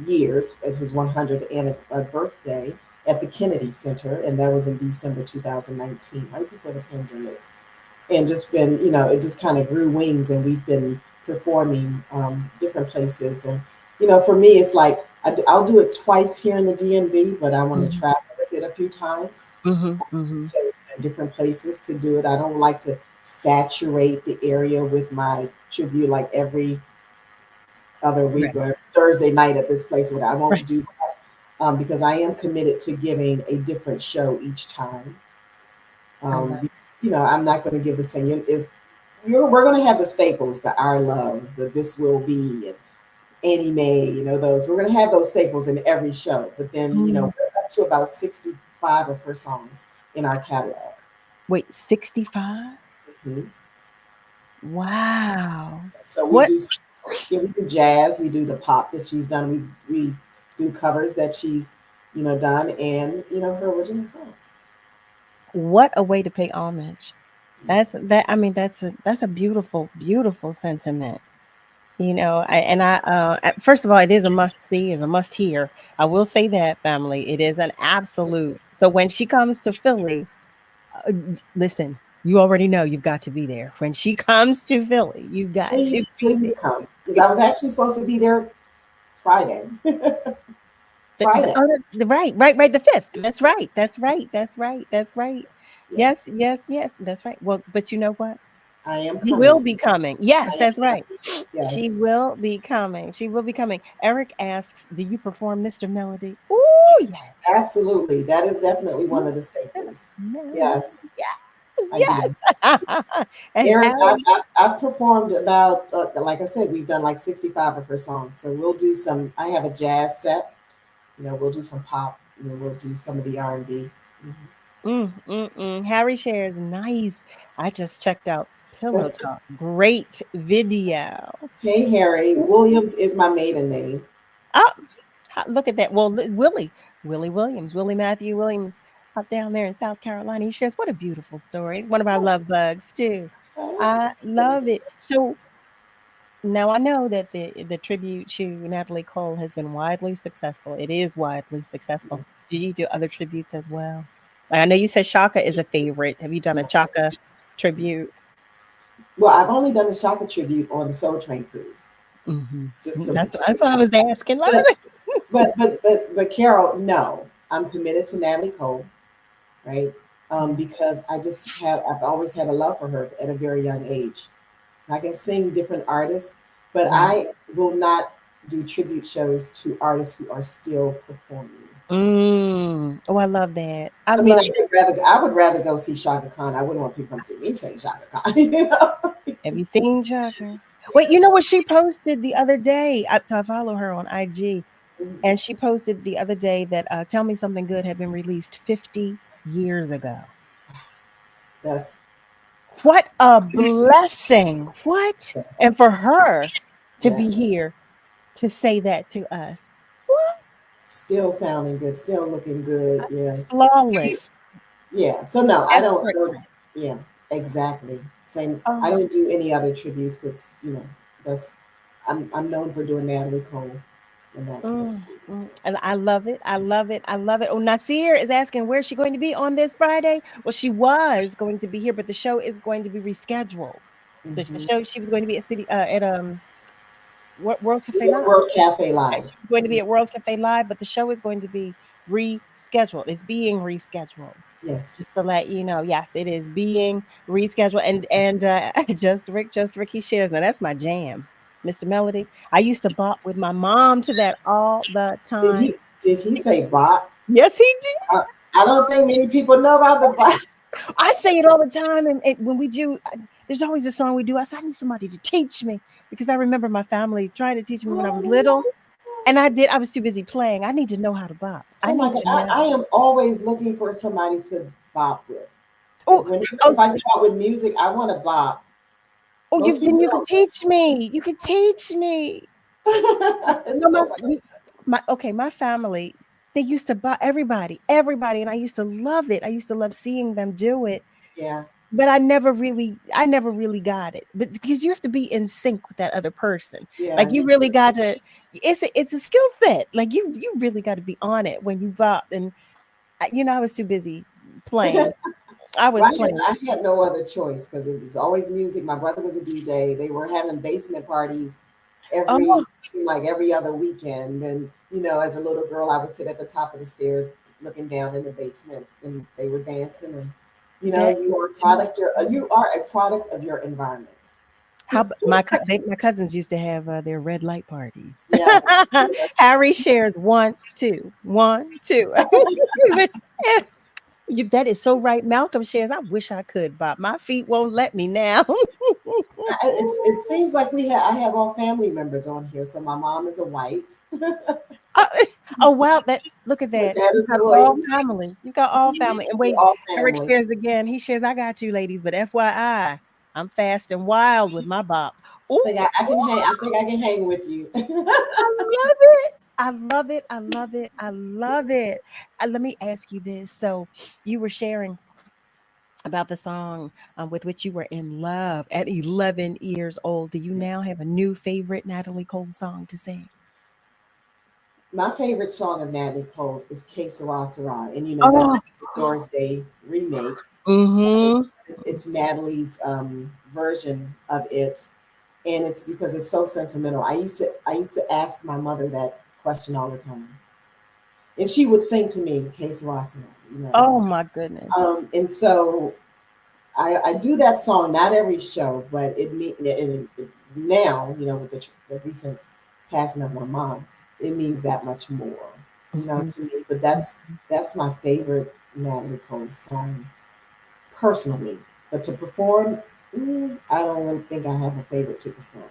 years at his 100th birthday at the Kennedy Center. And that was in December 2019, right before the pandemic. And just been, it just kind of grew wings, and we've been performing different places. And, for me, it's like I'll do it twice here in the DMV, but I want to travel with it a few times. So different places to do it. I don't like to saturate the area with my tribute like every other week or Thursday night at this place. I won't do that because I am committed to giving a different show each time. I'm not going to give the same. We're going to have the staples, the Our Loves, the This Will Be, and Annie Mae. Those. We're going to have those staples in every show. But then, we're up to about 65 of her songs in our catalog. Wait, 65? Wow. So we do jazz. We do the pop that she's done. We do covers that she's done, and her original songs. What a way to pay homage. That's a beautiful, beautiful sentiment. First of all, it is a must see, is a must hear. I will say that, family, it is an absolute. So when she comes to Philly, listen, you already know you've got to be there. When she comes to Philly, you've got to please come, because I was actually supposed to be there Friday. Friday. Right. The 5th. That's right. Yes. That's right. Well, but you know what? I am coming. She will be coming. Yes, that's right. Yes. She will be coming. Eric asks, do you perform Mr. Melody? Oh, yes. Absolutely. That is definitely one of the staples. Yes. And Eric, I've performed about, like I said, we've done like 65 of her songs. So we'll do some, I have a jazz set. We'll do some pop, we'll do some of the R&B. Harry shares, nice. I just checked out Pillow Talk. Great video. Hey, Harry. Williams is my maiden name. Oh, look at that. Well, Willie Williams, Willie Matthew Williams out down there in South Carolina. He shares, what a beautiful story. It's one of our love bugs too. I love it. So now I know that the tribute to Natalie Cole has been widely successful. It is widely successful. Do you do other tributes as well? I know you said Shaka is a favorite. Have you done a Shaka tribute? Well, I've only done the Shaka tribute on the Soul Train cruise. That's what I was asking. But Carol, no, I'm committed to Natalie Cole, right? Because I've always had a love for her at a very young age. I can sing different artists, but I will not do tribute shows to artists who are still performing. Oh, I love that. I would rather go see Shaka Khan. I wouldn't want people to see me sing Shaka Khan. Have you seen Shaka? Wait, you know what she posted the other day? I follow her on IG, and she posted the other day that Tell Me Something Good had been released 50 years ago. What a blessing. What? And for her to be here to say that to us. What? Still sounding good, still looking good. Yeah. Flawless. Yeah. So no, I don't know. Yeah, exactly. Same. I don't do any other tributes because I'm known for doing Natalie Cole. And that, And I love it. I love it. I love it. Oh, Nasir is asking where's she going to be on this Friday? Well, she was going to be here, but the show is going to be rescheduled. So the show she was going to be at World Cafe Live. World Cafe Live. She's going to be at World Cafe Live, but the show is going to be rescheduled. It's being rescheduled. Yes. Just to let you know, yes, it is being rescheduled. And Just Rick, he shares. Now that's my jam, Mr. Melody. I used to bop with my mom to that all the time. Did he say bop? Yes, he did. I don't think many people know about the bop. I say it all the time, and when we do, there's always a song we do. I said, I need somebody to teach me because I remember my family trying to teach me when I was little, and I was too busy playing. I need to know how to bop. I am always looking for somebody to bop with. If I get out with music, I want to bop. Oh, then you can teach me. You can teach me. My family, they used to bop everybody, and I used to love it. I used to love seeing them do it. Yeah. But I never really got it. But because you have to be in sync with that other person. Yeah, like you really got to, it's a skill set. Like you really got to be on it when you bop. And I was too busy playing. I had no other choice because it was always music. My brother was a DJ. They were having basement parties every other weekend. And as a little girl, I would sit at the top of the stairs looking down in the basement, and they were dancing. And you are a product of your environment. How my cousins used to have their red light parties. Yes. Harry shares 1, 2, 1, 2. That is so right. Malcolm shares, I wish I could, Bob. My feet won't let me now. It seems like I have all family members on here. So my mom is a white. Oh wow! Look at that. You got all family. You got all family. And wait, Eric shares again. He shares, I got you, ladies, but FYI, I'm fast and wild with my bop. I think I can hang with you. I love it. Let me ask you this. So you were sharing about the song with which you were in love at 11 years old. Do you now have a new favorite Natalie Cole song to sing? My favorite song of Natalie Cole's is Que Sera Sera. And that's a Doris Day remake. Mm-hmm. It's Natalie's version of it. And it's because it's so sentimental. I used to ask my mother that question all the time. And she would sing to me, Que Sera Sera. Oh my goodness. And so I do that song, not every show, but now, with the recent passing of my mom, it means that much more, to me. But that's my favorite Natalie Cole song, personally. But to perform, I don't really think I have a favorite to perform.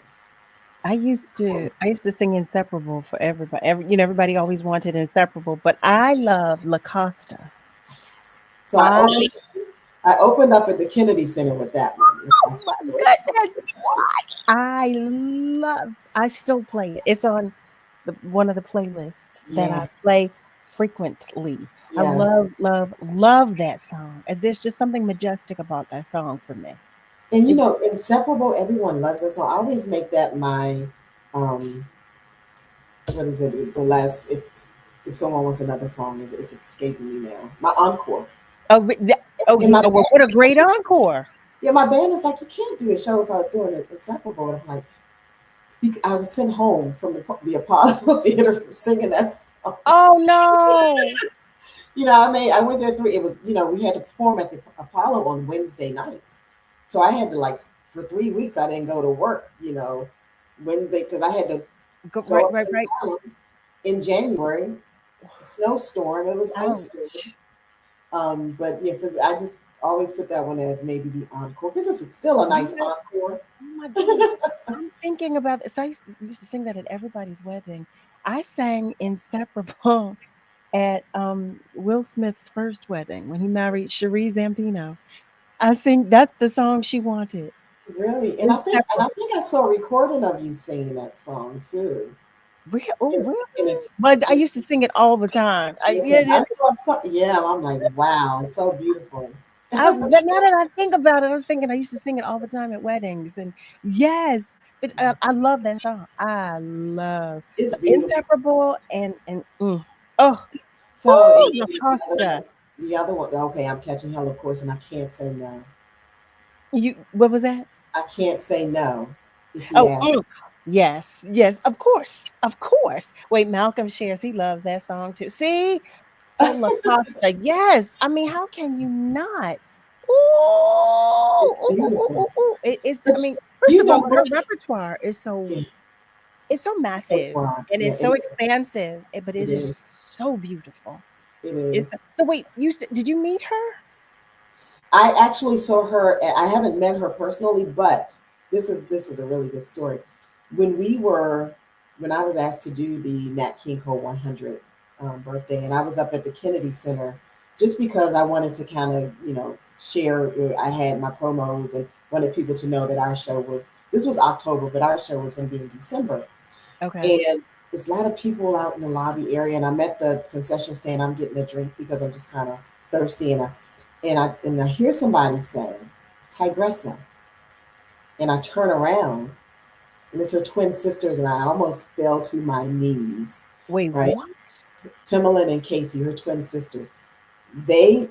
I used to sing Inseparable for everybody. Everybody always wanted Inseparable, but I love La Costa. Yes. So I opened up at the Kennedy Center with that one. I still play it. It's on one of the playlists that I play frequently. Yes. I love that song. And there's just something majestic about that song for me. And Inseparable, everyone loves that song. I always make that my what is it? The last, if someone wants another song, it's escaping me now. My encore. What a great encore. Yeah, my band is like, you can't do a show without doing it. Inseparable. And I'm like, I was sent home from the Apollo Theater for singing that song. Oh no! I went there it was, we had to perform at the Apollo on Wednesday nights, so I had to for 3 weeks I didn't go to work. Wednesday because I had to go right in January, snowstorm. It was ice. But yeah, I just always put that one as maybe the encore because it's still a nice encore. Oh my God. I'm thinking about this. I used to sing that at everybody's wedding. I sang Inseparable at Will Smith's first wedding when he married Cherie Zampino. I think that's the song she wanted. Really? And I think I saw a recording of you singing that song too. Really? But I used to sing it all the time. I'm like, wow, it's so beautiful. But now that I think about it, I was thinking I used to sing it all the time at weddings. And yes, I love that song. I love It's beautiful. Inseparable oh, So ooh, and La Costa. the other one, okay, I'm catching hell, of course, and I can't say no. What was that? I can't say no. If he Oh, asks. yes, of course. Wait, Malcolm shares he loves that song too. See, so La Costa, yes. I mean, how can you not? It's beautiful. It's. But I mean, first you of all, know her what? repertoire is so it's so So massive broad. and Yeah, it's so expansive, but It it is is. so beautiful. It It's is. so. Wait, did you meet her? I actually saw her. I haven't met her personally, but this is a really good story. When when I was asked to do the Nat King Cole 100 birthday, and I was up at the Kennedy Center, just because I wanted to kind of share. I had my promos and wanted people to know that our show was. This was October, but our show was going to be in December. Okay. And there's a lot of people out in the lobby area, and I'm at the concession stand. I'm getting a drink because I'm just kind of thirsty, and I hear somebody say, Tygressa. And I turn around, and it's her twin sisters, and I almost fell to my knees. Wait, Right? what? Timbaland and Casey, her twin sister. They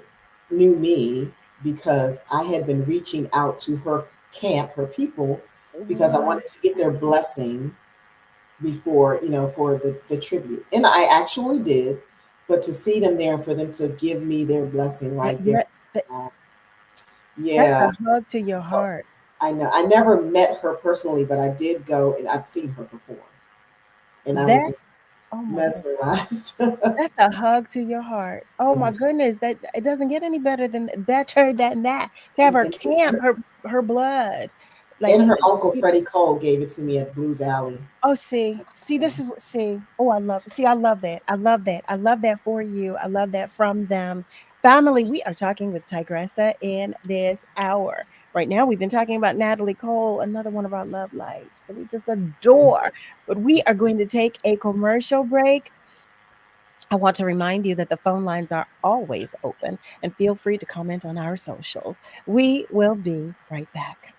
knew me because I had been reaching out to her camp, her people, because I wanted to get their blessing before, for the tribute. And I actually did, but to see them there and for them to give me their blessing right there. That's Yeah. a hug to your heart. I know. I never met her personally, but I did go and I've seen her before. And I was just mesmerized. That's a hug to your heart. Oh my goodness, that it doesn't get any better than that. To have her camp, her blood, And her uncle Freddie Cole gave it to me at Blues Alley. Oh, see, this is what. Oh, I love that. I love that for you. I love that from them. Family, we are talking with Tygressa in this hour. Right now, we've been talking about Natalie Cole, another one of our love lights that we just adore. But we are going to take a commercial break. I want to remind you that the phone lines are always open and feel free to comment on our socials. We will be right back.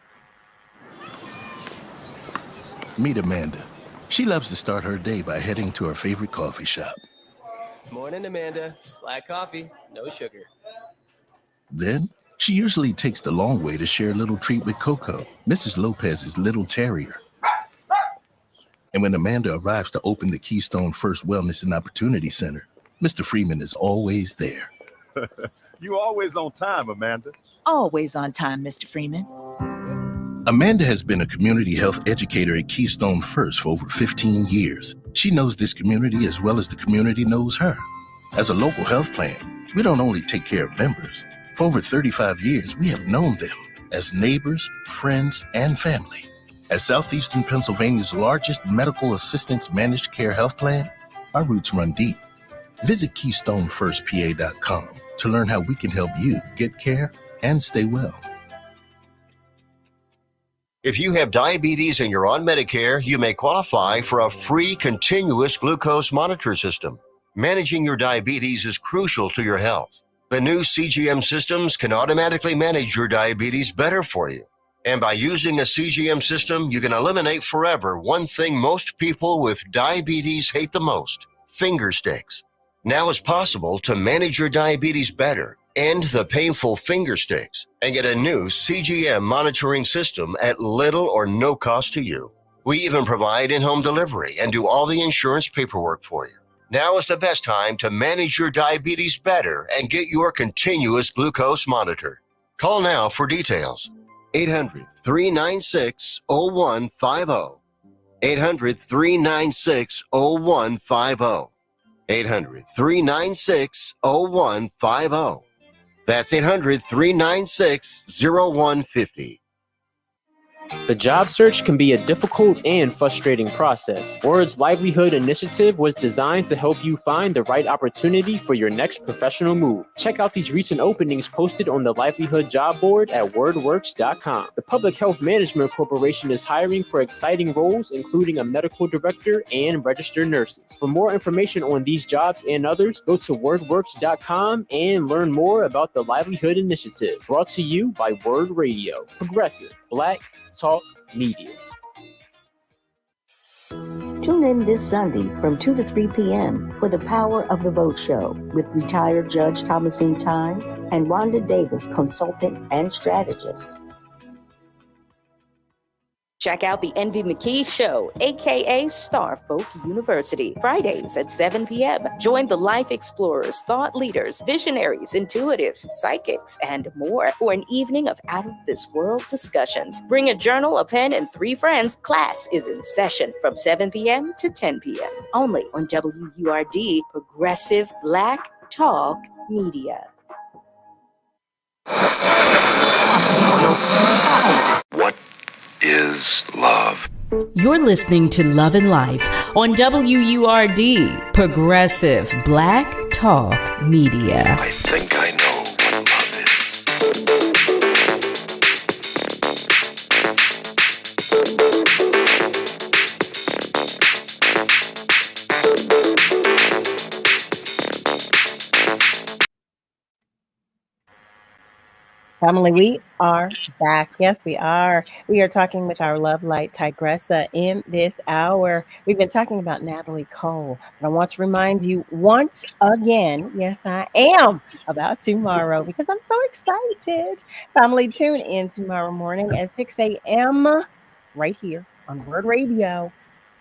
Meet Amanda. She loves to start her day by heading to her favorite coffee shop. Morning, Amanda. Black coffee, no sugar. Then, she usually takes the long way to share a little treat with Coco, Mrs. Lopez's little terrier. And when Amanda arrives to open the Keystone First Wellness and Opportunity Center, Mr. Freeman is always there. You always on time, Amanda. Always on time, Mr. Freeman. Amanda has been a community health educator at Keystone First for over 15 years. She knows this community as well as the community knows her. As a local health plan, we don't only take care of members. For over 35 years, we have known them as neighbors, friends, and family. As Southeastern Pennsylvania's largest medical assistance managed care health plan, our roots run deep. Visit KeystoneFirstPA.com to learn how we can help you get care and stay well. If you have diabetes and you're on Medicare, you may qualify for a free continuous glucose monitor system. Managing your diabetes is crucial to your health. The new CGM systems can automatically manage your diabetes better for you. And by using a CGM system, you can eliminate forever one thing most people with diabetes hate the most: finger sticks. Now it's possible to manage your diabetes better, end the painful finger sticks, and get a new CGM monitoring system at little or no cost to you. We even provide in-home delivery and do all the insurance paperwork for you. Now is the best time to manage your diabetes better and get your continuous glucose monitor. Call now for details. 800-396-0150. 800-396-0150. 800-396-0150. That's 800-396-0150. The job search can be a difficult and frustrating process. Word's Livelihood Initiative was designed to help you find the right opportunity for your next professional move. Check out these recent openings posted on the Livelihood job board at wordworks.com. The Public Health Management Corporation is hiring for exciting roles, including a medical director and registered nurses. For more information on these jobs and others, go to wordworks.com and learn more about the Livelihood Initiative. Brought to you by Word Radio, progressive, Black Talk Media. Tune in this Sunday from 2 to 3 p.m. for the Power of the Vote show with retired Judge Thomasine Ties and Wanda Davis, consultant and strategist. Check out the Envy McKee Show, aka Star Folk University, Fridays at 7 p.m. Join the life explorers, thought leaders, visionaries, intuitives, psychics, and more for an evening of out-of-this-world discussions. Bring a journal, a pen, and 3 friends. Class is in session from 7 p.m. to 10 p.m. Only on WURD, Progressive Black Talk Media. What is love? You're listening to Love and Life on WURD, Progressive Black Talk Media. I think I know what love Family, we are back. Yes, we are. We are talking with our love light, Tygressa, in this hour. We've been talking about Natalie Cole. But I want to remind you once again, yes, I am about tomorrow because I'm so excited. Family, tune in tomorrow morning at 6 a.m. right here on Word Radio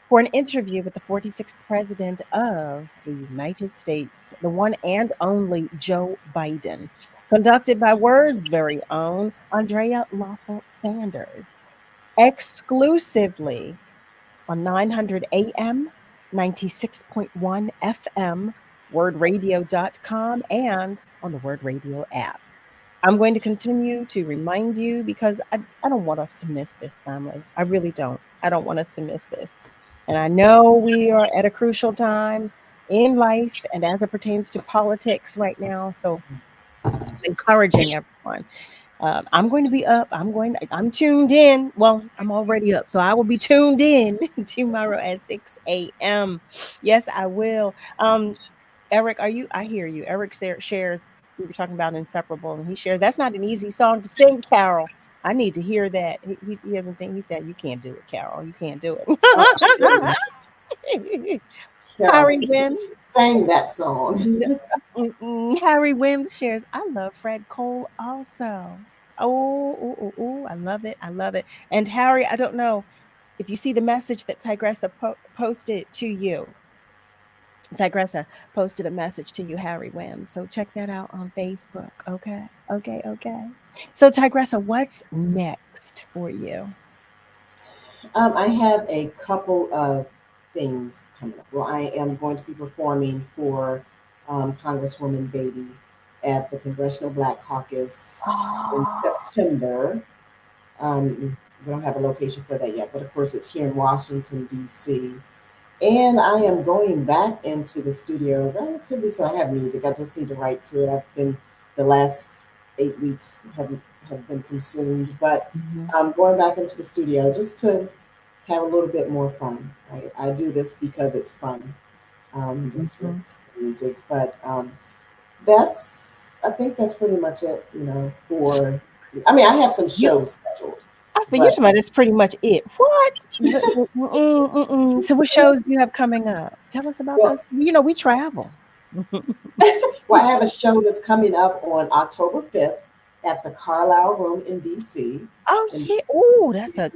for an interview with the 46th President of the United States, the one and only Joe Biden. Conducted by Word's very own Andrea Lawful Sanders, exclusively on 900 AM, 96.1 FM, wordradio.com, and on the Word Radio app. I'm going to continue to remind you because I don't want us to miss this, family. I really don't. I don't want us to miss this. And I know we are at a crucial time in life and as it pertains to politics right now. So encouraging everyone. I'm going to be up. I'm tuned in. Well, I'm already up, so I will be tuned in tomorrow at 6 a.m. Yes, I will. Eric, I hear you. Eric shares, we were talking about Inseparable, and he shares, that's not an easy song to sing, Carol. I need to hear that. He doesn't think, he said, you can't do it, Carol. You can't do it. Harry Wims sang that song. Harry Wims shares, I love Fred Cole also. Oh, I love it. I love it. And Harry, I don't know if you see the message that Tygressa posted to you. Tygressa posted a message to you, Harry Wims. So check that out on Facebook. Okay. So Tygressa, what's next for you? I have a couple of things coming up. Well, I am going to be performing for Congresswoman Beatty at the Congressional Black Caucus in September. We don't have a location for that yet, but of course it's here in Washington, D.C. And I am going back into the studio relatively, so I have music. I just need to write to it. I've been, the last 8 weeks have been consumed, but I'm going back into the studio just to have a little bit more fun. I do this because it's fun, just with music. But I think that's pretty much it, for, I mean, I have some shows scheduled. But you're talking about that's pretty much it. What? So what shows do you have coming up? Tell us about those. We travel. Well, I have a show that's coming up on October 5th at the Carlisle Room in DC. Oh, yeah. Oh, that's an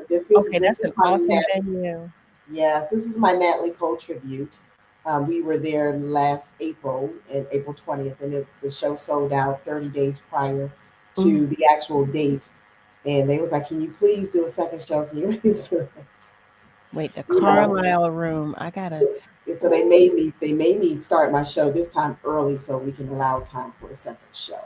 awesome venue. Yes, this is my Natalie Cole tribute. We were there last April, April 20th, and the show sold out 30 days prior to the actual date. And they was like, can you please do a second show? Can you please do it? Wait, the Carlisle Room. I gotta. So they made me start my show this time early so we can allow time for a second show.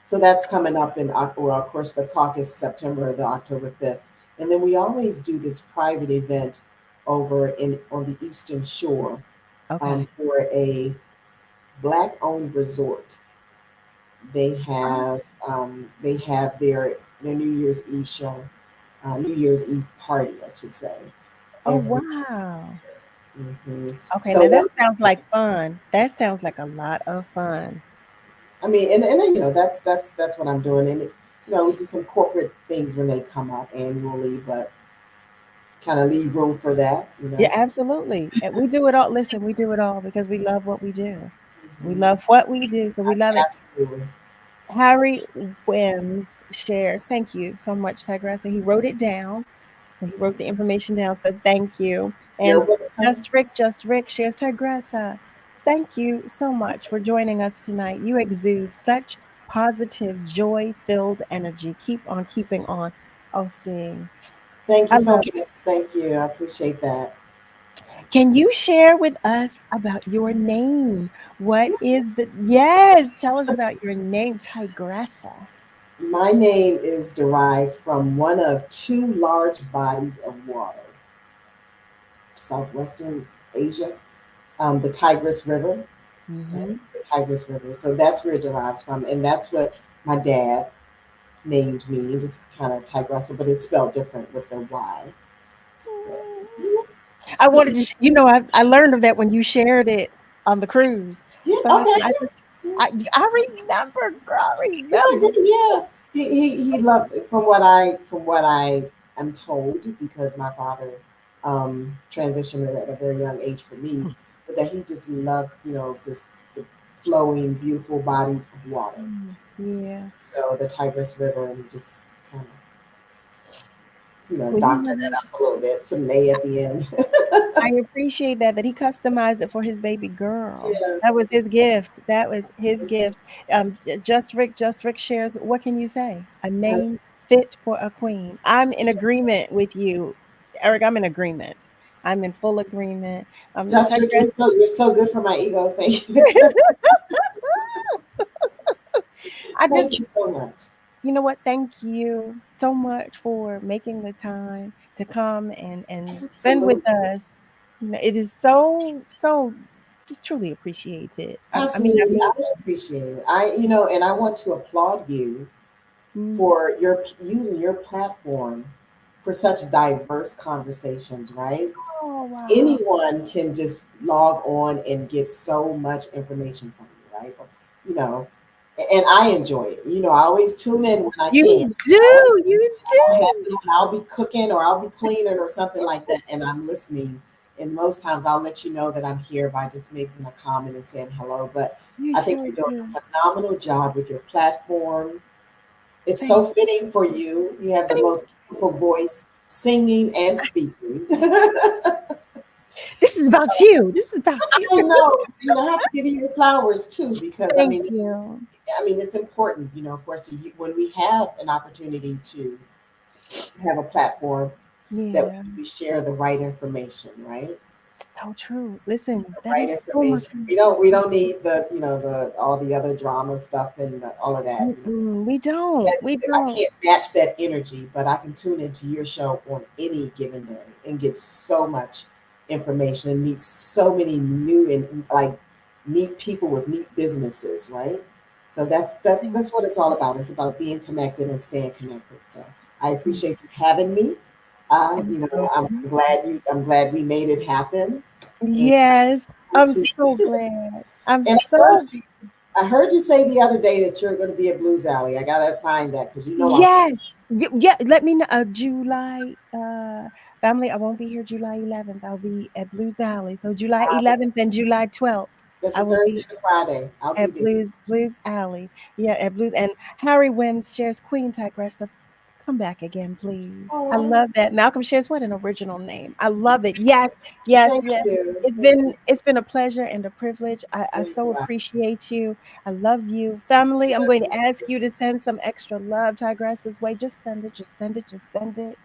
So that's coming up in, well, of course, the caucus September, the October 5th. And then we always do this private event over on the Eastern Shore for a Black-owned resort. They have their New Year's Eve show, New Year's Eve party, I should say. Oh, wow. Okay, So now that sounds like fun. That sounds like a lot of fun. I mean, and that's what I'm doing, and we do some corporate things when they come up annually, but kind of leave room for that, you know. Yeah, absolutely. And we do it all. Listen, we do it all because we love what we do. We love what we do, so we love it. Absolutely. Harry Wims shares. Thank you so much, Tygressa. He wrote it down. So he wrote the information down. So thank you. You're And welcome. Just Rick shares Tygressa. Thank you so much for joining us tonight. You exude such positive, joy-filled energy. Keep on keeping on. Oh, see. Thank you I so love much. it. Thank you. I appreciate that. Can you share with us about your name? What is the yes? Tell us about your name, Tygressa. My name is derived from one of two large bodies of water, Southwestern Asia, the Tigris River. Mm-hmm. The Tigris River. So that's where it derives from. And that's what my dad named me, just kind of Tygressa, but it's spelled different with the Y. I wanted to, I learned of that when you shared it on the cruise. Yeah, So okay. I remember, girl. I remember. Yeah. He loved it from what I am told, because my father transitioned at a very young age for me, but that he just loved, the flowing, beautiful bodies of water. Yeah. So the Tigris River, and he just kind of, Well, doctored it up a little bit, put an A at the end. I appreciate that he customized it for his baby girl. Yeah. That was his gift. That was his gift. Just Rick shares. What can you say? A name fit for a queen. I'm in agreement with you, Eric. I'm in agreement. I'm in full agreement. Just Rick, you're so good for my ego. Thank you. Thank you so much. You know what? Thank you so much for making the time to come and spend with us. It is so just truly appreciated. Absolutely, I appreciate it. And I want to applaud you for your using your platform for such diverse conversations, right? Oh, wow. Anyone can just log on and get so much information from you, right? And I enjoy it. I always tune in when I can. You do. I'll be cooking or I'll be cleaning or something like that, and I'm listening. And most times I'll let you know that I'm here by just making a comment and saying hello. But I think you're doing a phenomenal job with your platform. It's so fitting for you. You have the most beautiful voice, singing and speaking. This is about you. This is about you. I know. I have to give you your flowers too, because Thank you. It's important, for us to, when we have an opportunity to have a platform, that we share the right information, right? So true. Listen, that right is so much. information. We don't need the all the other drama stuff and all of that. We don't. I can't match that energy, but I can tune into your show on any given day and get so much information and meet so many new and meet people with neat businesses, right? So that's what it's all about. It's about being connected and staying connected. So I appreciate you having me. I'm glad we made it happen. Yes, I'm so glad. I heard you say the other day that you're going to be at Blues Alley. I gotta find that because Yes. Yeah, let me know. July family, I won't be here July 11th. I'll be at Blues Alley. So July 11th and July 12th. That's I a will Thursday be and Friday. I'll at be there. Blues Alley. Yeah, at Blues. And Harry Wims shares Queen Tygressa. Come back again, please. I love that. Malcolm shares what an original name. I love it. Yes. Thank you. It's been a pleasure and a privilege. I so appreciate you. I love you. Family, I'm going to ask you to send some extra love Tygressa's way. Just send it, just send it, just send it.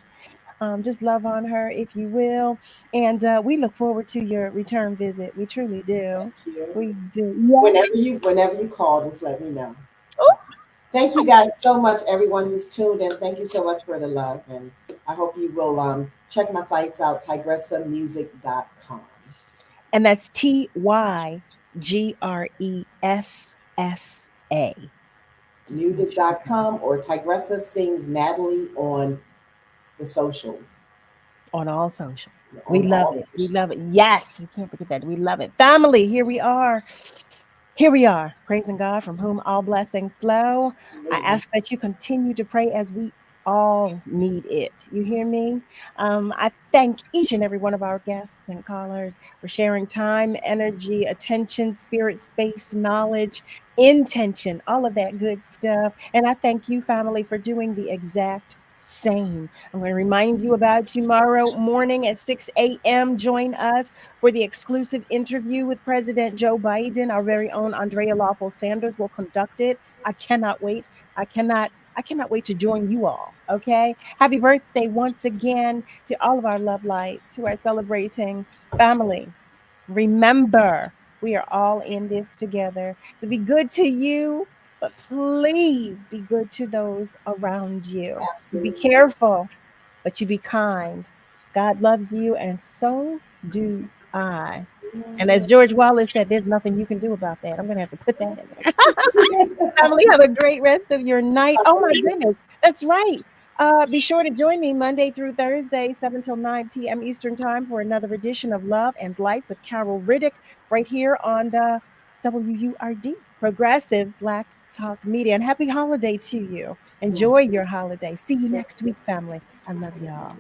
Just love on her if you will. And we look forward to your return visit. We truly do. Thank you. We do. Whenever you call, just let me know. Thank you guys so much, everyone who's tuned in. Thank you so much for the love. And I hope you will check my sites out, tygressamusic.com. And that's TYGRESSA. Music.com or Tygressa Sings Natalie on the socials. On all socials. We love it. We love it. Yes, we can't forget that. We love it. Family, here we are. Here we are, praising God from whom all blessings flow. I ask that you continue to pray as we all need it. You hear me? I thank each and every one of our guests and callers for sharing time, energy, attention, spirit, space, knowledge, intention, all of that good stuff. And I thank you, family, for doing the exact same. I'm going to remind you about tomorrow morning at 6 a.m. Join us for the exclusive interview with President Joe Biden. Our very own Andrea Lawful Sanders will conduct it. I cannot wait. I cannot wait to join you all. Okay. Happy birthday once again to all of our love lights who are celebrating. Family, remember, we are all in this together. So be good to you, but please be good to those around you. Absolutely. Be careful, but you be kind. God loves you, and so do I. And as George Wallace said, there's nothing you can do about that. I'm going to have to put that in there. Family, have a great rest of your night. Oh, my goodness. That's right. Be sure to join me Monday through Thursday, 7 till 9 p.m. Eastern Time for another edition of Love and Life with Carol Riddick right here on the WURD, Progressive Black Talk Media. And happy holiday to you. Enjoy your holiday. See you next week, family. I love y'all.